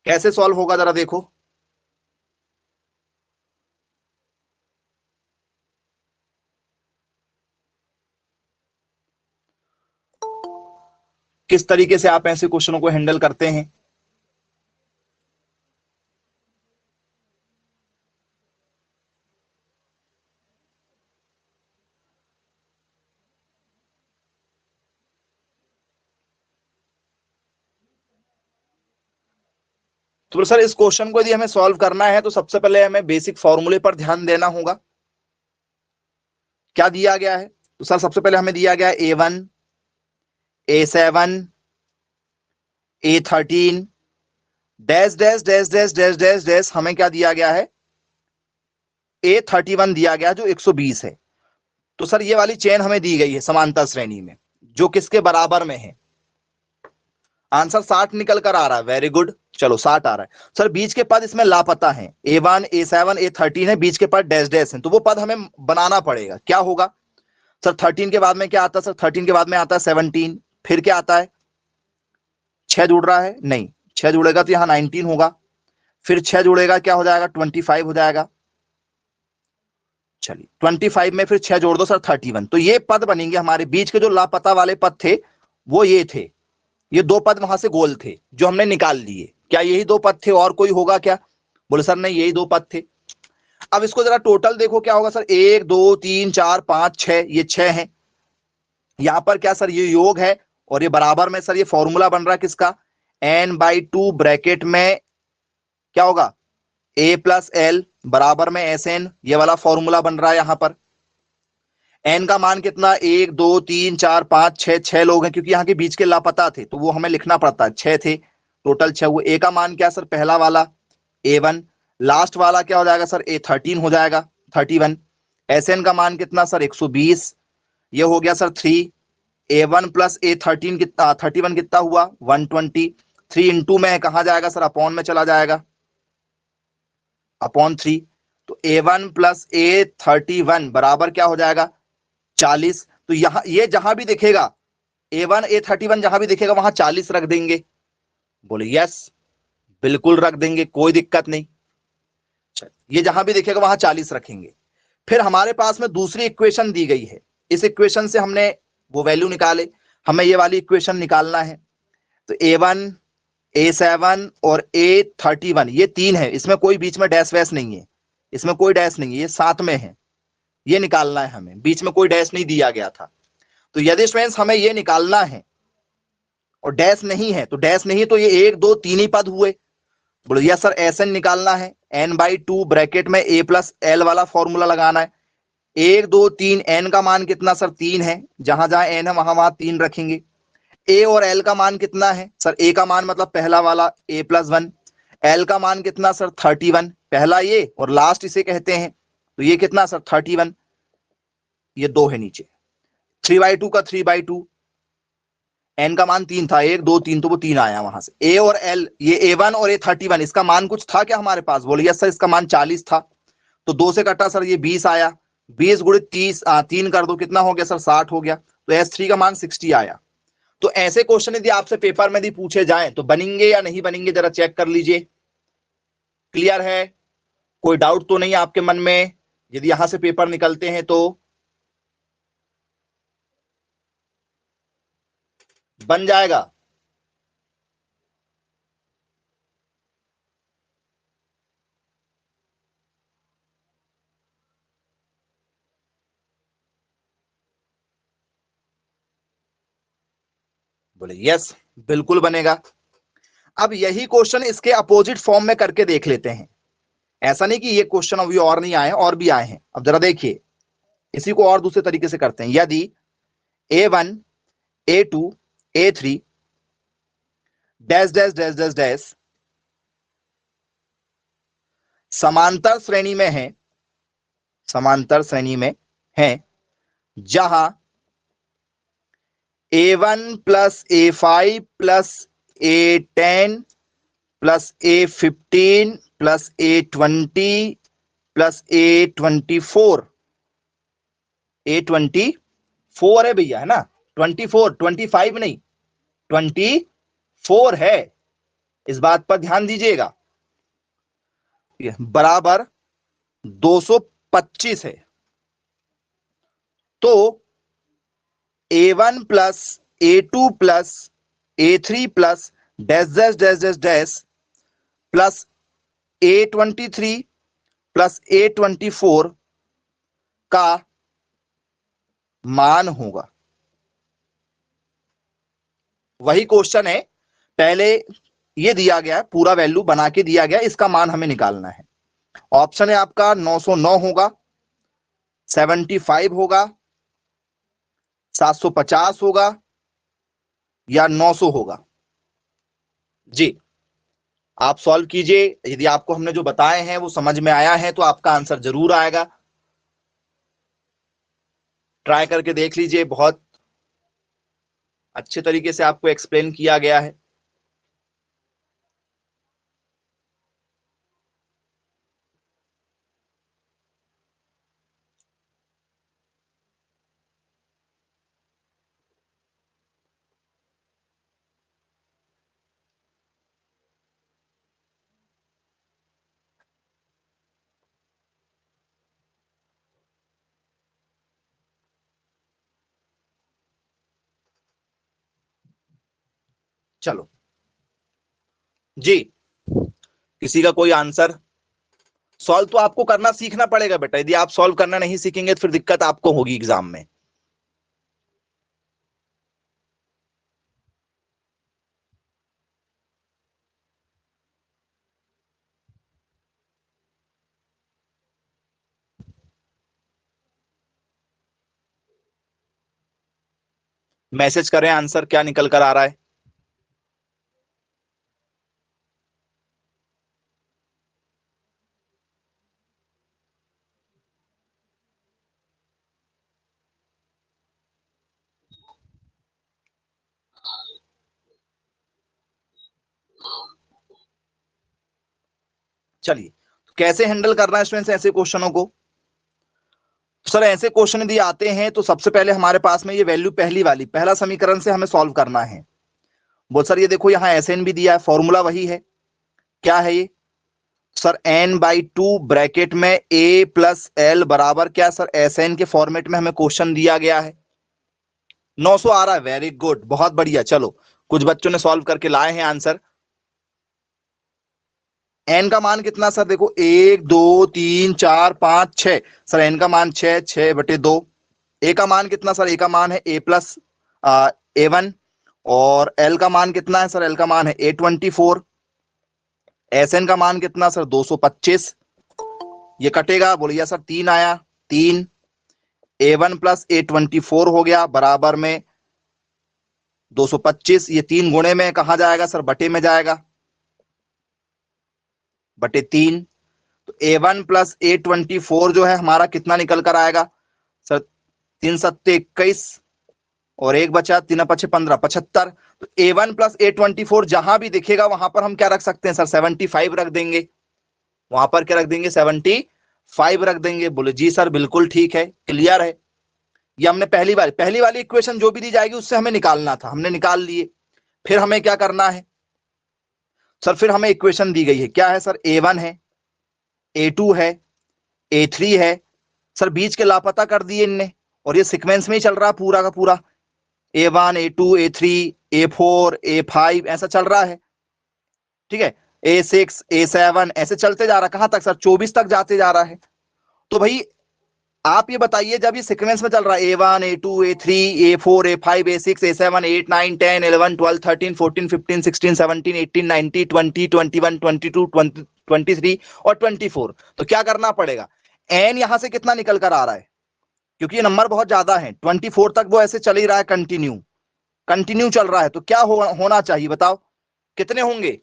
कैसे सॉल्व होगा जरा देखो, किस तरीके से आप ऐसे क्वेश्चनों को हैंडल करते हैं। तो सर इस क्वेश्चन को यदि हमें सॉल्व करना है तो सबसे पहले हमें बेसिक फॉर्मूले पर ध्यान देना होगा। क्या दिया गया है? तो सर सबसे पहले हमें दिया गया है A1, A7, A13 dash dash dash dash dash dash dash, हमें क्या दिया गया है? A31 दिया गया जो 120 है। तो सर ये वाली चेन हमें दी गई है समांतर श्रेणी में, जो किसके बराबर में है? आंसर 60 निकल कर आ रहा है, वेरी गुड, चलो 60 आ रहा है। सर बीच के पद इसमें लापता हैं, A1, A7, A13 है, बीच के पद डैश डैश हैं, तो वो पद हमें बनाना पड़ेगा। क्या होगा सर? 13 के बाद में क्या आता है सर? 13 के बाद में आता है 17, फिर क्या आता है? 6 जुड़ रहा है? नहीं, 6 जुड़ेगा तो यहां 19 होगा, फिर 6 जुड़ेगा क्या हो जाएगा? 25 हो जाएगा। चलिए 25 में फिर 6 जोड़ दो सर 31, तो ये पद बनेंगे हमारे। बीच के जो लापता वाले पद थे वो ये थे, ये दो पद वहां से गोल थे जो हमने निकाल लिए। क्या यही दो पद थे और कोई होगा क्या? बोले सर नहीं, यही दो पद थे। अब इसको जरा टोटल देखो क्या होगा सर? 1 2 3 4 5 6, ये 6 है। यहां पर क्या सर? ये योग है और ये बराबर में सर ये फॉर्मूला बन रहा है किसका? n/2 ब्रैकेट में क्या होगा? a+l बराबर में SN, ये वाला फॉर्मूला बन रहा है यहां पर। n का मान कितना? 1 2 3 4 5 6, 6 लोग हैं क्योंकि यहाँ के बीच के लापता थे तो वो हमें लिखना पड़ता है, 6 थे टोटल 6 हुए। a का मान क्या सर? पहला वाला A1, लास्ट वाला क्या हो जाएगा सर? A13 हो जाएगा 31। SN का मान कितना सर? 120, ये हो गया सर 3। A1 प्लस A13 कितना? 31 कितना हुआ? 120। 3 इंटू में कहा जाएगा सर? अपॉन में चला जाएगा, अपॉन 3। तो A1 प्लस A31 बराबर क्या हो जाएगा? 40। तो यहां ये जहां भी दिखेगा A1 A31 जहां भी दिखेगा वहां 40 रख देंगे। बोले यस, बिल्कुल रख देंगे, कोई दिक्कत नहीं। ये जहां भी दिखेगा वहां 40 रखेंगे। फिर हमारे पास में दूसरी इक्वेशन दी गई है, इस इक्वेशन से हमने वो वैल्यू निकाले, हमें ये वाली इक्वेशन निकालना है। तो A1, A7 और A31 ये तीन है, इसमें कोई बीच में डैश वैश नहीं है, इसमें कोई डैश नहीं है, ये साथ में है, ये निकालना है हमें, बीच में कोई डैश नहीं दिया गया था। तो यदि स्टूडेंट्स हमें ये निकालना है और डैश नहीं है, तो डैश नहीं तो ये 1 2 3 ही पद हुए। बोलो यस सर, SN निकालना है, n/2 ब्रैकेट में A+L वाला फॉर्मूला लगाना है। 1 2 3, n का मान कितना सर? 3 है, जहां जहां n है वहां वहां 3 रखेंगे। a और l का मान कितना है सर? a का मान मतलब पहला वाला A+1, l का मान कितना सर? 31, पहला ये और लास्ट इसे कहते हैं, तो ये कितना सर? 31, ये 2 है नीचे। 3/2 का 3/2, n का मान 3 था, 1 2 3, तो वो 3 आया वहां से। a और l, ये A1 और A31, इसका मान कुछ था क्या हमारे पास? बोले यस सर, इसका मान 40 था, तो 2 से कटा सर ये 20 आया, 20 गुणित 30 3 कर दो, कितना हो गया सर? 60 हो गया। तो S3 का मान 60 आया। तो ऐसे क्वेश्चन यदि आपसे पेपर में यदि पूछे जाएं तो बनेंगे या नहीं बनेंगे, जरा चेक कर लीजिए। क्लियर है? कोई डाउट तो नहीं आपके मन में? यदि यहां से पेपर निकलते हैं तो बन जाएगा। बोले यस, बिल्कुल बनेगा। अब यही क्वेश्चन इसके अपोजिट फॉर्म में करके देख लेते हैं। ऐसा नहीं कि ये क्वेश्चन अभी और नहीं आए, और भी आए हैं। अब जरा देखिए, इसी को और दूसरे तरीके से करते हैं। यदि A1 A2 A3 dash dash dash dash dash समांतर श्रेणी में है, समांतर श्रेणी में है, जहां A1 plus A5 plus A10 plus A15 plus A20 plus A24, A24 है भैया, है ना? 24, 25 नहीं, 24 है, इस बात पर ध्यान दीजिएगा। बराबर 225 है। तो A1 plus A2 plus A3 plus dash dash dash dash dash plus A23 plus A24 का मान होगा। वही क्वेश्चन है, पहले ये दिया गया है, पूरा वैल्यू बना के दिया गया, इसका मान हमें निकालना है। ऑप्शन है आपका 909 होगा, 75 होगा, 750 होगा या 900 होगा। जी, आप सॉल्व कीजिए। यदि आपको हमने जो बताए हैं वो समझ में आया है तो आपका आंसर जरूर आएगा। ट्राई करके देख लीजिए, बहुत अच्छे तरीके से आपको एक्सप्लेन किया गया है। चलो जी, किसी का कोई आंसर? सॉल्व तो आपको करना सीखना पड़ेगा बेटा, यदि आप सॉल्व करना नहीं सीखेंगे तो फिर दिक्कत आपको होगी एग्जाम में। मैसेज करें आंसर क्या निकल कर आ रहा है। चलिए, तो कैसे हैंडल करना है स्टूडेंट्स ऐसे क्वेश्चनों को? सर ऐसे क्वेश्चन यदि आते हैं तो सबसे पहले हमारे पास में ये वैल्यू पहली वाली पहला समीकरण से हमें सॉल्व करना है। बोल सर ये देखो यहाँ एस एन भी दिया है, फॉर्मूला वही है, क्या है ये? सर n/2 ब्रैकेट में a प्लस एल बराबर क्या? सर एस एन के फॉर्मेट में हमें क्वेश्चन दिया गया है। 900 आ रहा है, वेरी गुड, बहुत बढ़िया। चलो, कुछ बच्चों ने सॉल्व करके लाए हैं आंसर। एन का मान कितना सर? देखो 1 2 3 4 5 6। सर एन का मान 6, 6/2। ए का मान कितना सर? ए का मान है a प्लस A1। और एल का मान कितना है सर? एल का मान है A24। एस एन का मान कितना सर? 225। ये कटेगा, बोलिए सर 3 आया, 3। A1 प्लस A24 हो गया बराबर में 225। ये 3 गुणे में कहा जाएगा सर? बटे में जाएगा, बटे 3। तो A1 प्लस A24 जो है हमारा कितना निकल कर आएगा सर? 3 × 7 = 21 और एक बचा, 3 × 5 = 15, 75। तो A1 प्लस A24 जहां भी दिखेगा वहां पर हम क्या रख सकते हैं सर? 75 रख देंगे। वहां पर क्या रख देंगे? 75 रख देंगे। बोले जी सर बिल्कुल ठीक है, क्लियर है। ये हमने पहली वाली इक्वेशन जो भी दी जाएगी उससे हमें निकालना था, हमने निकाल लिए। फिर हमें क्या करना है सर? फिर हमें इक्वेशन दी गई है, क्या है सर? A1 है, A2 है, A3 है। सर बीच के लापता कर दिए इनने, और ये सीक्वेंस में ही चल रहा है पूरा का पूरा। A1 A2 A3 A4 A5 ऐसा चल रहा है, ठीक है। A6 A7 ऐसे चलते जा रहा है। कहां तक सर? 24 तक जाते जा रहा है। तो भाई आप ये बताइए, जब ये सीक्वेंस में चल रहा है A1 A2 A3 A4 A5 A6 A7 8 9 10 11 12 13 14 15 16 17 18 19 20 21 22 23 और 24, तो क्या करना पड़ेगा? एन यहां से कितना निकल कर आ रहा है? क्योंकि ये नंबर बहुत ज्यादा है, 24 तक वो ऐसे चल ही रहा है, कंटिन्यू कंटिन्यू चल रहा है। तो क्या होना चाहिए बताओ? कितने होंगे?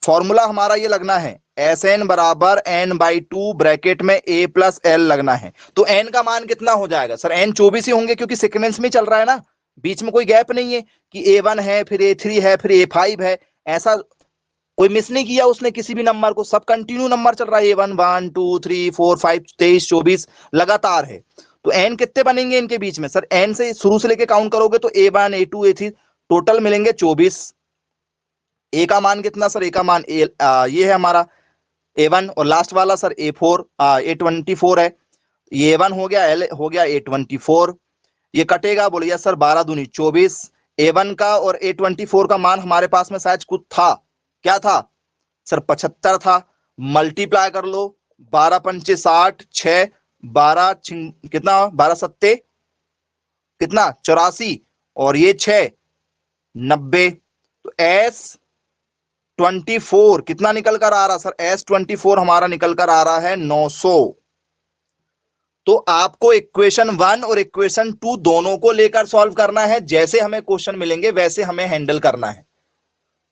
फॉर्मूला हमारा ये लगना है, एस एन बराबर n/2 ब्रैकेट में a प्लस एल लगना है। तो n का मान कितना हो जाएगा सर? n 24 ही होंगे, क्योंकि सीक्वेंस में चल रहा है ना, बीच में कोई गैप नहीं है कि A1 है फिर A3 है फिर A5 है। ऐसा कोई मिस नहीं किया उसने किसी भी नंबर को, सब कंटिन्यू नंबर चल रहा है। A1 1 2 3 4 5 23 24 लगातार है। तो n कितने बनेंगे इनके बीच में सर? n से शुरू से लेके काउंट करोगे तो A1 A2 A3 टोटल मिलेंगे 24। ए का मान कितना सर? ए का मान ये है हमारा A1, और लास्ट वाला सर A4 A24 है। ये A1 हो गया, एल हो गया A24। ये कटेगा, बोलिए सर 12 दूनी 24। A1 का और A24 का मान हमारे पास में शायद कुछ था, क्या था सर? 75 था। मल्टीप्लाई कर लो, 12 पंचे 60, 6 12 कितना? 12 सत्ते कितना? 84, और ये 6 90। तो एस 24 कितना निकल कर आ रहा सर? S24 हमारा निकल कर आ रहा है 900। तो आपको इक्वेशन 1 और इक्वेशन 2 दोनों को लेकर सॉल्व करना है, जैसे हमें क्वेश्चन मिलेंगे वैसे हमें हैंडल करना है।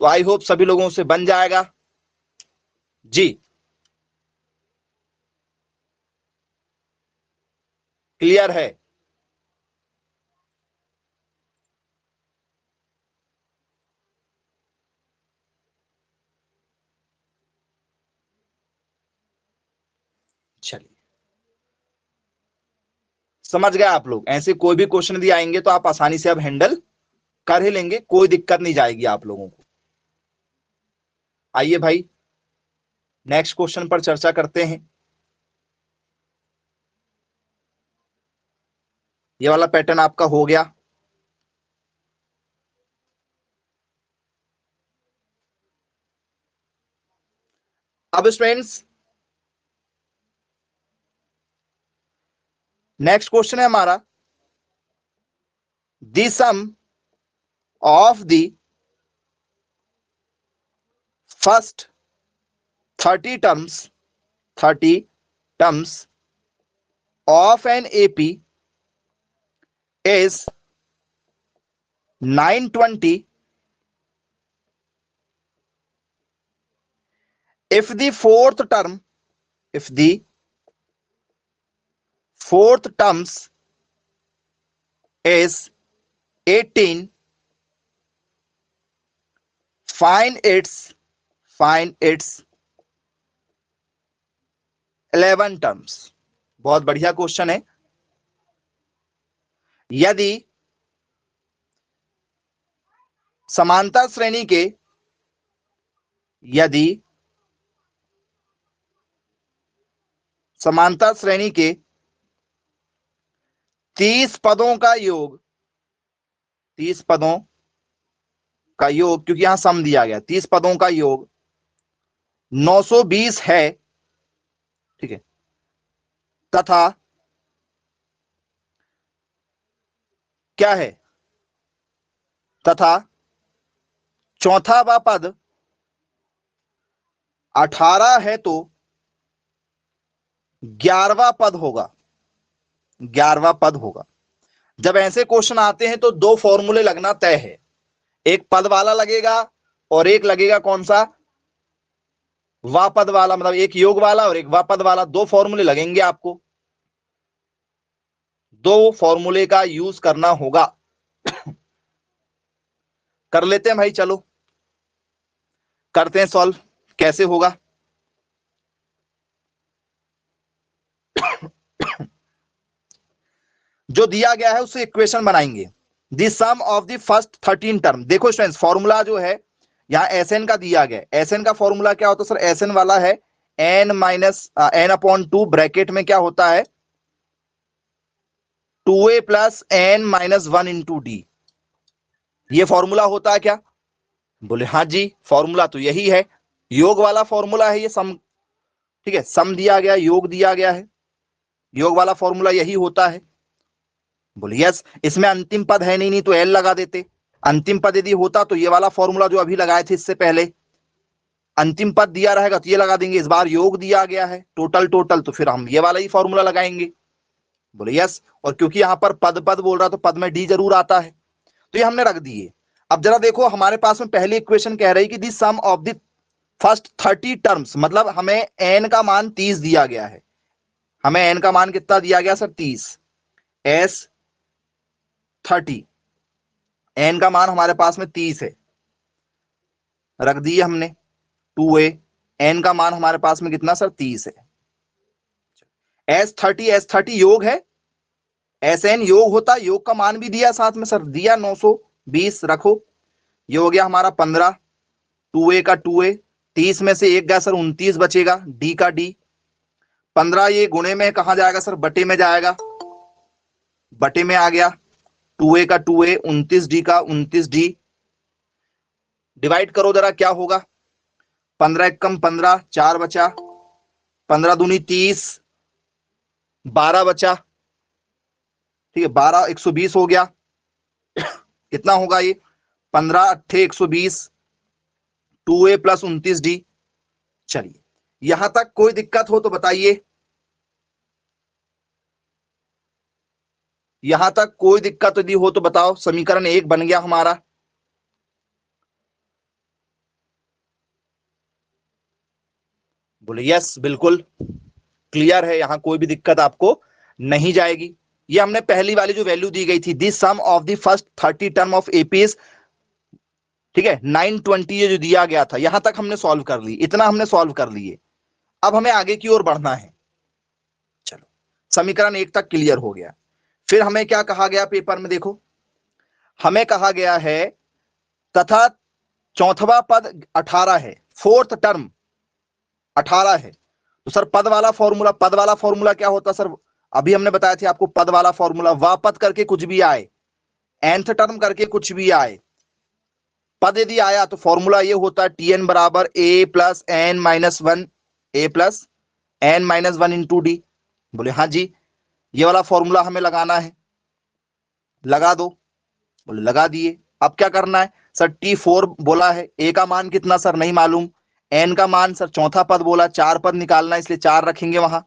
तो आई होप सभी लोगों से बन जाएगा जी। क्लियर है? चलिए, समझ गए आप लोग? ऐसे कोई भी क्वेश्चन यदि आएंगे तो आप आसानी से अब हैंडल कर ही लेंगे, कोई दिक्कत नहीं जाएगी आप लोगों को। आइए भाई नेक्स्ट क्वेश्चन पर चर्चा करते हैं। ये वाला पैटर्न आपका हो गया। अब स्टूडेंट्स नेक्स्ट क्वेश्चन है हमारा, the sum of the first 30 terms of an AP is 920 if the fourth terms is 18, find its 11 terms. बहुत बढ़िया क्वेश्चन है। यदि समांतर श्रेणी के 30 पदों का योग, 30 पदों का योग, क्योंकि यहां सम दिया गया, 30 पदों का योग 920 है, ठीक है, तथा क्या है, तथा चौथा व पद 18 है तो 11वां पद होगा, 11वां पद होगा। जब ऐसे क्वेश्चन आते हैं तो दो फॉर्मूले लगना तय है, एक पद वाला लगेगा और एक लगेगा कौन सा, वा पद वाला, मतलब एक योग वाला और एक वा पद वाला, दो फॉर्मूले लगेंगे आपको, दो फॉर्मूले का यूज करना होगा। कर लेते हैं भाई, चलो करते हैं सॉल्व, कैसे होगा। जो दिया गया है उससे इक्वेशन बनाएंगे। The sum of the first 13 term, देखो स्टूडेंट्स फॉर्मूला जो है यहां एसएन का दिया गया, एसएन का फॉर्मूला क्या होता है सर, एसएन वाला है N minus N upon 2, bracket में क्या होता है 2a plus N minus 1 into D, ये फॉर्मूला होता है क्या? बोले हाँ जी, फॉर्मूला तो यही है, योग वाला फॉर्मूला है ये सम, ठीक है, सम दिया गया, योग दिया गया है, योग वाला फॉर्मूला यही होता है। बोले यस, इसमें अंतिम पद है नहीं तो एल लगा देते, अंतिम पद यदि होता तो ये वाला फॉर्मूला जो अभी लगाए थे इससे पहले, अंतिम पद दिया रहेगा तो ये लगा देंगे, इस बार योग दिया गया है टोटल तो फिर हम ये वाला ही फॉर्मूला लगाएंगे। बोले यस, और क्योंकि यहां पर पद पद बोल रहा तो पद में डी जरूर आता है, तो ये हमने रख दिए। अब जरा देखो हमारे पास में पहली इक्वेशन कह रही कि दी sum of the first 30 terms, मतलब हमें एन का मान 30 दिया गया है, हमें एन का मान कितना दिया गया सर 30, एस 30, एन का मान हमारे पास में 30 है, रख दिए हमने 2a, एन का मान हमारे पास में कितना सर 30 है, एस 30 योग है, एस एन योग होता, योग का मान भी दिया साथ में सर, दिया 920, रखो, ये हो गया हमारा 15, 2a का 2a, 30 में से एक गया सर 29 बचेगा, डी का डी, 15 ये गुणे में कहा जाएगा सर, बटे में जाएगा, बटे में आ गया, 2a का 2a, 29 डी का 29 डी, डिवाइड करो जरा क्या होगा, 15 एकम 15, 4 बचा, 15 दूनी 30, 12 बचा, ठीक है, 12 120 हो गया, कितना होगा ये 15 अट्ठे 120, 2a प्लस 29d। चलिए यहां तक कोई दिक्कत हो तो बताइए, यहां तक कोई दिक्कत यदि हो तो बताओ। समीकरण 1 बन गया हमारा। बोले यस, बिल्कुल क्लियर है, यहां कोई भी दिक्कत आपको नहीं जाएगी। ये हमने पहली वाली जो वैल्यू दी गई थी, the sum of the first 30 term of APs, ठीक है, 920 ये जो दिया गया था, यहां तक हमने सॉल्व कर ली, इतना हमने सॉल्व कर लिए। अब हमें आगे की ओर बढ़ना है। चलो समीकरण 1 तक क्लियर हो गया। फिर हमें क्या कहा गया पेपर में, देखो हमें कहा गया है तथा चौथवा पद 18 है, फोर्थ टर्म 18 है। तो सर पद वाला फॉर्मूला, पद वाला फॉर्मूला क्या होता सर? अभी हमने बताया था आपको, पद वाला फॉर्मूला वापद करके कुछ भी आए, nth टर्म करके कुछ भी आए, पद यदि आया तो फॉर्मूला ये होता है tn बराबर a plus N minus one, A plus N minus one into D. बोले हाँ जी, ये वाला फॉर्मूला हमें लगाना है, लगा दो। बोले लगा दिए। अब क्या करना है सर? T4 बोला है, ए का मान कितना सर नहीं मालूम, एन का मान सर चौथा पद बोला, 4 पद निकालना है इसलिए 4 रखेंगे वहां।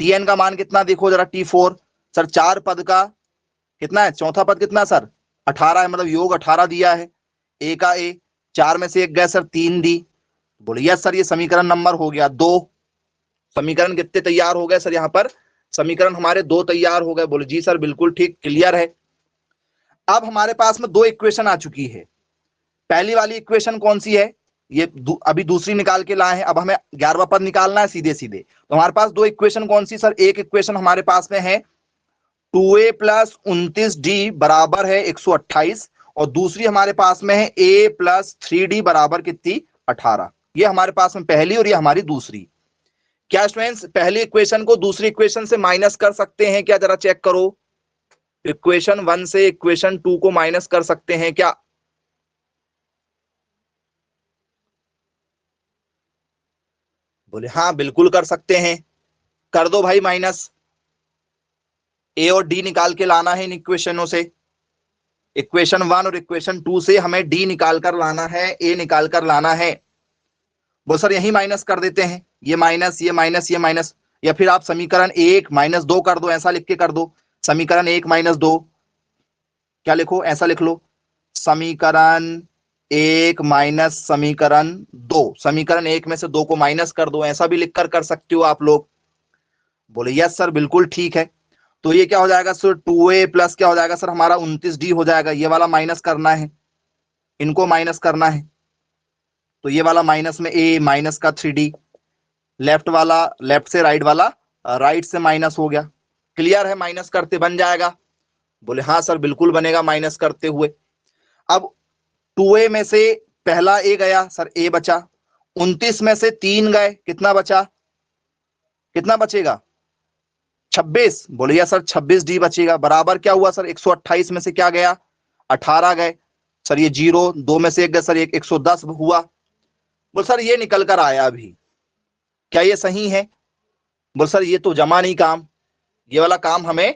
Tn का मान कितना देखो जरा, T4 सर 4 पद का कितना है, चौथा पद कितना सर 18 है, मतलब योग 18 दिया है। ए का ए, 4 में से 1 गए सर 3d। बोले यस सर, ये समीकरण नंबर हो गया 2। समीकरण कितने तैयार हो गए सर? यहाँ पर समीकरण हमारे 2 तैयार हो गए। बोले जी सर बिल्कुल ठीक, क्लियर है। अब हमारे पास में 2 इक्वेशन आ चुकी है। पहली वाली इक्वेशन कौन सी है? ये अभी दूसरी निकाल के लाए हैं, अब हमें 11वां पद निकालना है सीधे सीधे। तो हमारे पास 2 इक्वेशन कौन सी सर? एक इक्वेशन हमारे पास में है 2a प्लस 29d बराबर है 128, और दूसरी हमारे पास में है a प्लस 3d बराबर कितनी, 18। ये हमारे पास में पहली और ये हमारी दूसरी। क्या स्टूडेंट्स पहली इक्वेशन को दूसरी इक्वेशन से माइनस कर सकते हैं क्या? जरा चेक करो, इक्वेशन 1 से इक्वेशन 2 को माइनस कर सकते हैं क्या? बोले हाँ बिल्कुल कर सकते हैं, कर दो भाई माइनस। ए और डी निकाल के लाना है इन इक्वेशनों से, इक्वेशन 1 और इक्वेशन 2 से हमें डी निकाल कर लाना है, ए निकाल कर लाना है। वो सर यही माइनस कर देते हैं, ये माइनस ये माइनस ये माइनस, या फिर आप समीकरण 1 माइनस 2 कर दो, ऐसा लिख के कर दो। समीकरण 1 माइनस 2 क्या लिखो, ऐसा लिख लो, समीकरण 1 माइनस समीकरण 2, समीकरण 1 में से 2 को माइनस कर दो, ऐसा भी लिखकर कर सकते हो आप लोग। बोले यस सर बिल्कुल ठीक है। तो ये क्या हो जाएगा सर? 2a प्लस क्या हो जाएगा सर हमारा 29d हो जाएगा। ये वाला माइनस करना है, इनको माइनस करना है, तो ये वाला माइनस में a माइनस का 3d, लेफ्ट वाला लेफ्ट से राइट वाला राइट से माइनस हो गया। क्लियर है? माइनस करते बन जाएगा। बोले हाँ सर बिल्कुल बनेगा माइनस करते हुए। अब 2a में से पहला a गया सर, a बचा। 29 में से 3 गए, कितना बचा, कितना बचेगा 26। बोले या सर 26d बचेगा, बराबर क्या हुआ सर 128 में से क्या गया 18 गए सर, ये 0, 2 में से 1 गए सर, 110 हुआ। बोल सर ये निकल कर आया अभी, क्या ये सही है? बोल सर ये तो जमा नहीं काम, ये वाला काम हमें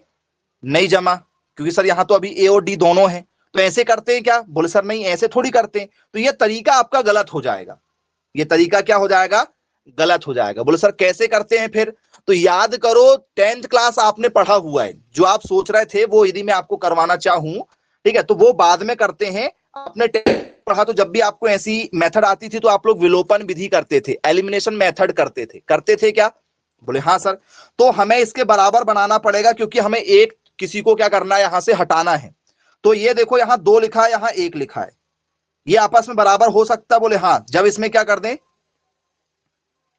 नहीं जमा, क्योंकि सर यहाँ तो अभी ए और डी दोनों है। तो ऐसे करते हैं क्या? बोले सर नहीं ऐसे थोड़ी करते हैं, तो ये तरीका आपका गलत हो जाएगा, ये तरीका क्या हो जाएगा, गलत हो जाएगा। बोले सर कैसे करते हैं फिर? तो याद करो 10th क्लास आपने पढ़ा हुआ है, जो आप सोच रहे थे वो यदि मैं आपको करवाना चाहूं, ठीक है, तो वो बाद में करते हैं। आपने 10th पढ़ा तो जब भी आपको ऐसी मेथड आती थी तो आप लोग विलोपन विधि करते थे, एलिमिनेशन मेथड करते थे क्या? बोले हाँ सर। तो हमें इसके बराबर बनाना पड़ेगा, क्योंकि हमें एक किसी को क्या करना है, यहां से हटाना है। तो ये देखो यहां 2 लिखा है, यहां 1 लिखा है, ये आपस में बराबर हो सकता है? बोले हाँ। जब इसमें क्या कर दें,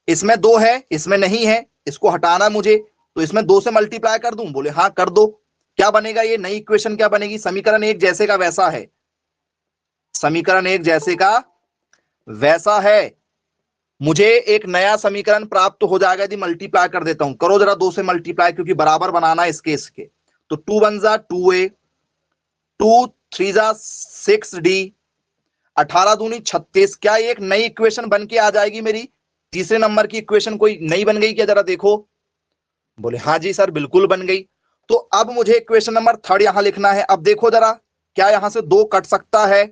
इसमें 2 है इसमें नहीं है, इसको हटाना मुझे, तो इसमें 2 से मल्टीप्लाई कर दूं? बोले हाँ कर दो। क्या बनेगा, ये नई इक्वेशन क्या बनेगी, समीकरण 1 जैसे का वैसा है, समीकरण 1 जैसे का वैसा है। मुझे एक नया समीकरण प्राप्त हो जाएगा यदि मल्टीप्लाई कर देता हूं। करो जरा 2 से मल्टीप्लाई, क्योंकि बराबर बनाना है इसके। तो 2 1 जा 2a, 2 3 जा 6d, 18 दूनी 36। क्या एक नई इक्वेशन बन के आ जाएगी मेरी? तीसरे नंबर की इक्वेशन कोई नई बन गई क्या? जरा देखो। बोले हाँ जी सर बिल्कुल बन गई। तो अब मुझे इक्वेशन नंबर 3 यहां लिखना है। अब देखो जरा, क्या यहां से 2 कट सकता है?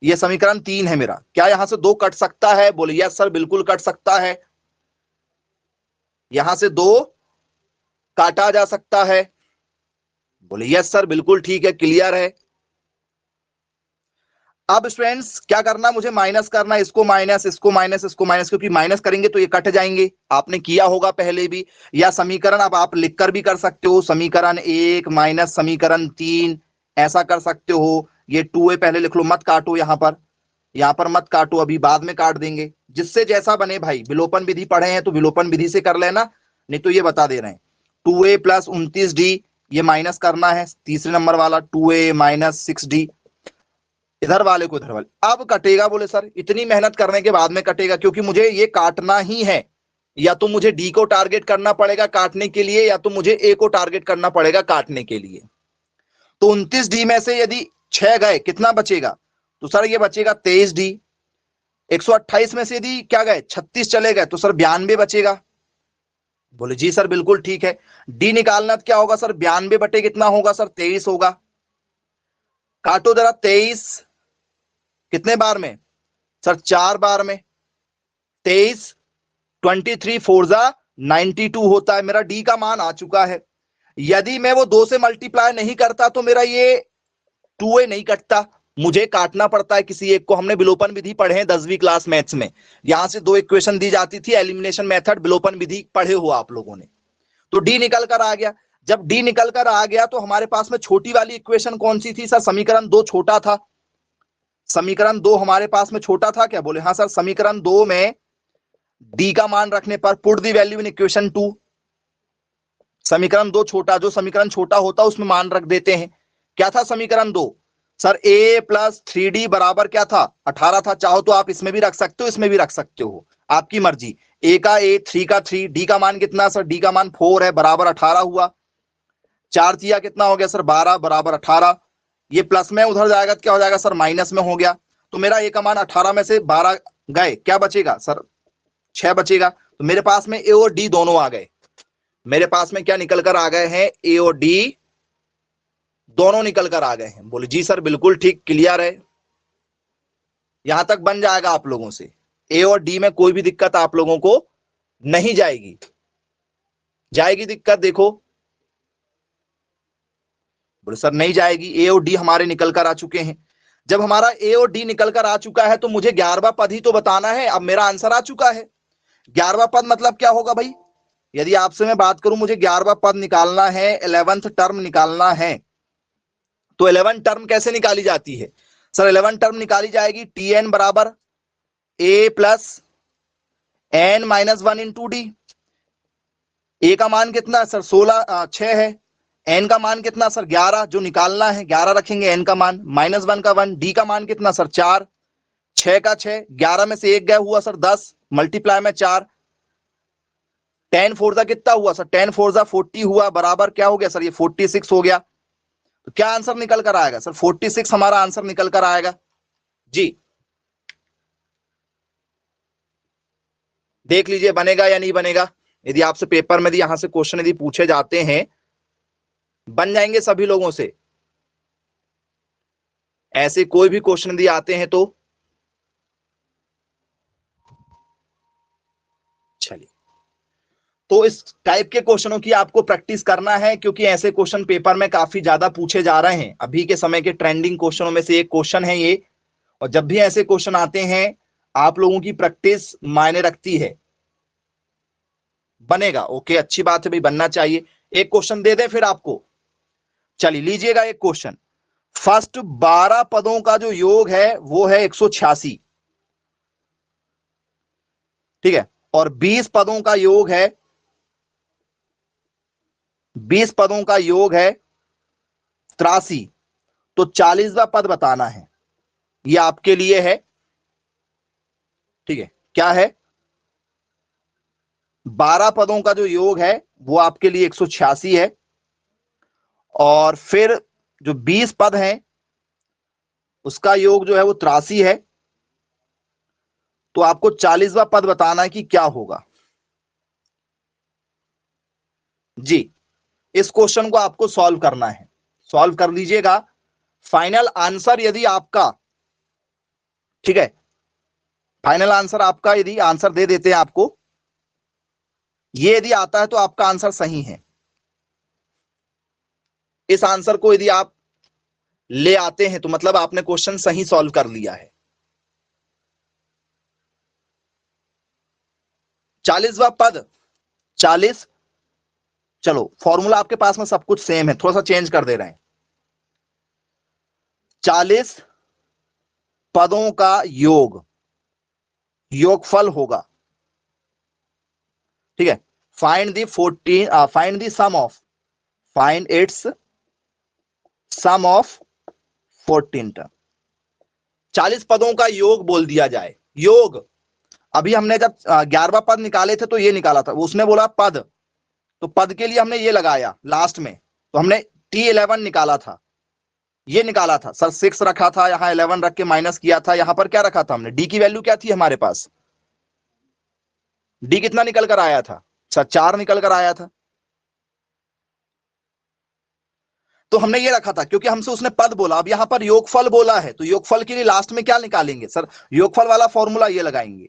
ये समीकरण 3 है मेरा। क्या यहां से 2 कट सकता है? बोले यस सर बिल्कुल कट सकता है, यहां से 2 काटा जा सकता है। बोले यस सर बिल्कुल ठीक है, क्लियर है। अब स्टूडेंट्स क्या करना, मुझे माइनस करना, इसको माइनस, इसको माइनस, इसको माइनस, क्योंकि माइनस करेंगे तो ये कट जाएंगे, आपने किया होगा पहले भी। या समीकरण अब आप लिखकर भी कर सकते हो, समीकरण 1 माइनस समीकरण 3, ऐसा कर सकते हो। ये 2a पहले लिख लो, मत काटो यहां पर मत काटो, अभी बाद में काट देंगे, जिससे जैसा बने भाई। विलोपन विधि पढ़े हैं तो विलोपन विधि से कर लेना, नहीं तो ये बता दे रहे हैं 2a प्लस 29d, ये माइनस करना है तीसरे नंबर वाला, 2a माइनस 6d, इधर वाले को इधर वाले। अब कटेगा, बोले सर इतनी मेहनत करने के बाद में कटेगा, क्योंकि मुझे ये काटना ही है। या तो मुझे डी को टारगेट करना पड़ेगा काटने के लिए, या तो मुझे ए को टारगेट करना पड़ेगा काटने के लिए। तो 29d में से यदि 6 गए कितना बचेगा? तो सर ये बचेगा 23d। 128 में से यदि क्या गए 36 चले गए तो सर 92 बचेगा। बोले जी सर बिल्कुल ठीक है। डी निकालना क्या होगा सर? 92 बटे कितना होगा सर? 23 होगा। काटो जरा 23 कितने बार में सर? 4 बार में। 23 23 फोरजा 92 होता है, मेरा डी का मान आ चुका है। यदि मैं वो 2 से मल्टीप्लाई नहीं करता तो मेरा ये 2a नहीं कटता, मुझे काटना पड़ता है किसी एक को। हमने विलोपन विधि पढ़े हैं 10वीं क्लास मैथ्स में, यहां से 2 इक्वेशन दी जाती थी, एलिमिनेशन मेथड विलोपन विधि पढ़े हो आप लोगों ने। तो डी निकल कर आ गया। जब डी निकल कर आ गया तो हमारे पास में छोटी वाली इक्वेशन कौन सी थी सर? समीकरण 2 छोटा था। समीकरण 2 हमारे पास में छोटा था क्या? बोले हाँ सर। समीकरण 2 में डी का मान रखने पर put the value in equation 2। समीकरण 2 छोटा, जो समीकरण छोटा होता है उसमें मान रख देते हैं। क्या था समीकरण 2 सर? a प्लस 3d बराबर क्या था? 18 था। चाहो तो आप इसमें भी रख सकते हो, इसमें भी रख सकते हो, आपकी मर्जी। a का a, 3 का 3, d का मान कितना सर? d का मान 4 है, बराबर 18 हुआ। 4 तिया कितना हो गया सर? 12 बराबर 18। ये प्लस में उधर जाएगा तो क्या हो जाएगा सर? माइनस में हो गया। तो मेरा a का मान 18 में से 12 गए, क्या बचेगा सर? 6 बचेगा। तो मेरे पास में a और d दोनों आ गए। मेरे पास में क्या निकल कर आ गए हैं? a और d दोनों निकल कर आ गए हैं। बोले जी सर बिल्कुल ठीक, क्लियर है। यहां तक बन जाएगा आप लोगों से। ए और डी में कोई भी दिक्कत आप लोगों को नहीं जाएगी। जाएगी दिक्कत? देखो, बोले सर नहीं जाएगी। ए और डी हमारे निकल कर आ चुके हैं। जब हमारा ए और डी निकल कर आ चुका है तो मुझे 11वां पद ही तो बताना है। अब मेरा आंसर आ चुका है। 11वां पद मतलब क्या होगा भाई? यदि आपसे मैं बात करूं मुझे 11वां पद निकालना है, 11th टर्म निकालना है, तो 11 टर्म कैसे निकाली जाती है सर? 11 टर्म निकाली जाएगी टी एन बराबर A plus N minus 1 into D. A का मान कितना सर? 6 है। एन का मान कितना सर? 11, जो निकालना है 11 रखेंगे एन का मान, माइनस 1 का 1। डी का मान कितना सर? 4, 6 का 6, 11 में से 1 गया हुआ सर 10, मल्टीप्लाई में 4, 10 फोरजा कितना हुआ सर? 10 फोरजा 40 हुआ, बराबर क्या हो गया सर? ये 46 हो गया। तो क्या आंसर निकल कर आएगा सर? 46 हमारा आंसर निकल कर आएगा जी। देख लीजिए बनेगा या नहीं बनेगा। यदि आपसे पेपर में यहां से क्वेश्चन यदि पूछे जाते हैं, बन जाएंगे सभी लोगों से। ऐसे कोई भी क्वेश्चन यदि आते हैं तो चलिए, तो इस टाइप के क्वेश्चनों की आपको प्रैक्टिस करना है, क्योंकि ऐसे क्वेश्चन पेपर में काफी ज्यादा पूछे जा रहे हैं। अभी के समय के ट्रेंडिंग क्वेश्चनों में से एक क्वेश्चन है ये। और जब भी ऐसे क्वेश्चन आते हैं आप लोगों की प्रैक्टिस मायने रखती है। बनेगा? ओके, अच्छी बात है भाई, बनना चाहिए। एक क्वेश्चन दे दें फिर आपको। चलिए लीजिएगा एक क्वेश्चन। फर्स्ट 12 पदों का जो योग है वो है 186, ठीक है। और 20 पदों का योग है, 20 पदों का योग है 83। तो 40वां पद बताना है। ये आपके लिए है, ठीक है। क्या है? 12 पदों का जो योग है वो आपके लिए 186 है, और फिर जो 20 पद हैं उसका योग जो है वो 83 है। तो आपको 40वां पद बताना है कि क्या होगा जी। इस क्वेश्चन को आपको सॉल्व करना है, सॉल्व कर लीजिएगा। फाइनल आंसर यदि आपका ठीक है, फाइनल आंसर आपका, यदि आंसर दे देते हैं आपको, ये यदि आता है तो आपका आंसर सही है। इस आंसर को यदि आप ले आते हैं तो मतलब आपने क्वेश्चन सही सॉल्व कर लिया है। 40वां पद, 40, चलो फॉर्मूला आपके पास में सब कुछ सेम है, थोड़ा सा चेंज कर दे रहे हैं। 40 पदों का योगफल होगा, ठीक है। Find the sum of, find its sum of 14 term. 40 पदों का योग बोल दिया जाए, योग। अभी हमने जब 11वां पद निकाले थे तो ये निकाला था, उसने बोला पद, तो पद के लिए हमने ये लगाया लास्ट में, तो हमने T11 निकाला था, ये निकाला था सर, 6 रखा था, यहां 11 रख के माइनस किया था, यहां पर क्या रखा था हमने, डी की वैल्यू क्या थी हमारे पास, डी कितना निकल कर आया था सर, 4 निकल कर आया था। तो हमने ये रखा था क्योंकि हमसे उसने पद बोला, अब यहां पर योगफल बोला है, तो योगफल के लिए लास्ट में क्या निकालेंगे सर, योगफल वाला फॉर्मूला ये लगाएंगे,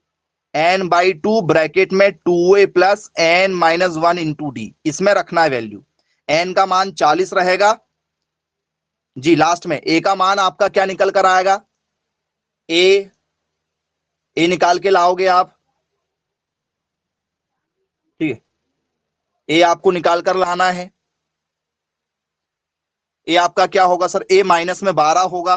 n/2 ब्रैकेट में 2a plus n minus 1 into D, इसमें रखना है वैल्यू। n का मान 40 रहेगा जी, लास्ट में a का मान आपका क्या निकल कर आएगा, a निकाल के लाओगे आप, ठीक है, a आपको निकाल कर लाना है। a आपका क्या होगा सर, a माइनस में 12 होगा,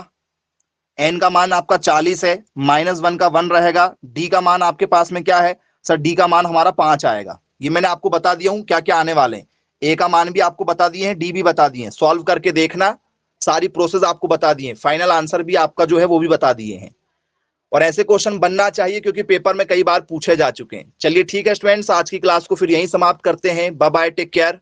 n का मान आपका 40 है, माइनस 1 का 1 रहेगा, d का मान आपके पास में क्या है सर, d का मान हमारा 5 आएगा। ये मैंने आपको बता दिया हूं क्या क्या आने वाले हैं, a का मान भी आपको बता दिए हैं, d भी बता दिए हैं, सॉल्व करके देखना, सारी प्रोसेस आपको बता दिए, फाइनल आंसर भी आपका जो है वो भी बता दिए हैं। और ऐसे क्वेश्चन बनना चाहिए क्योंकि पेपर में कई बार पूछे जा चुके हैं। चलिए ठीक है स्टूडेंट्स, आज की क्लास को फिर यहीं समाप्त करते हैं। Bye bye, take care.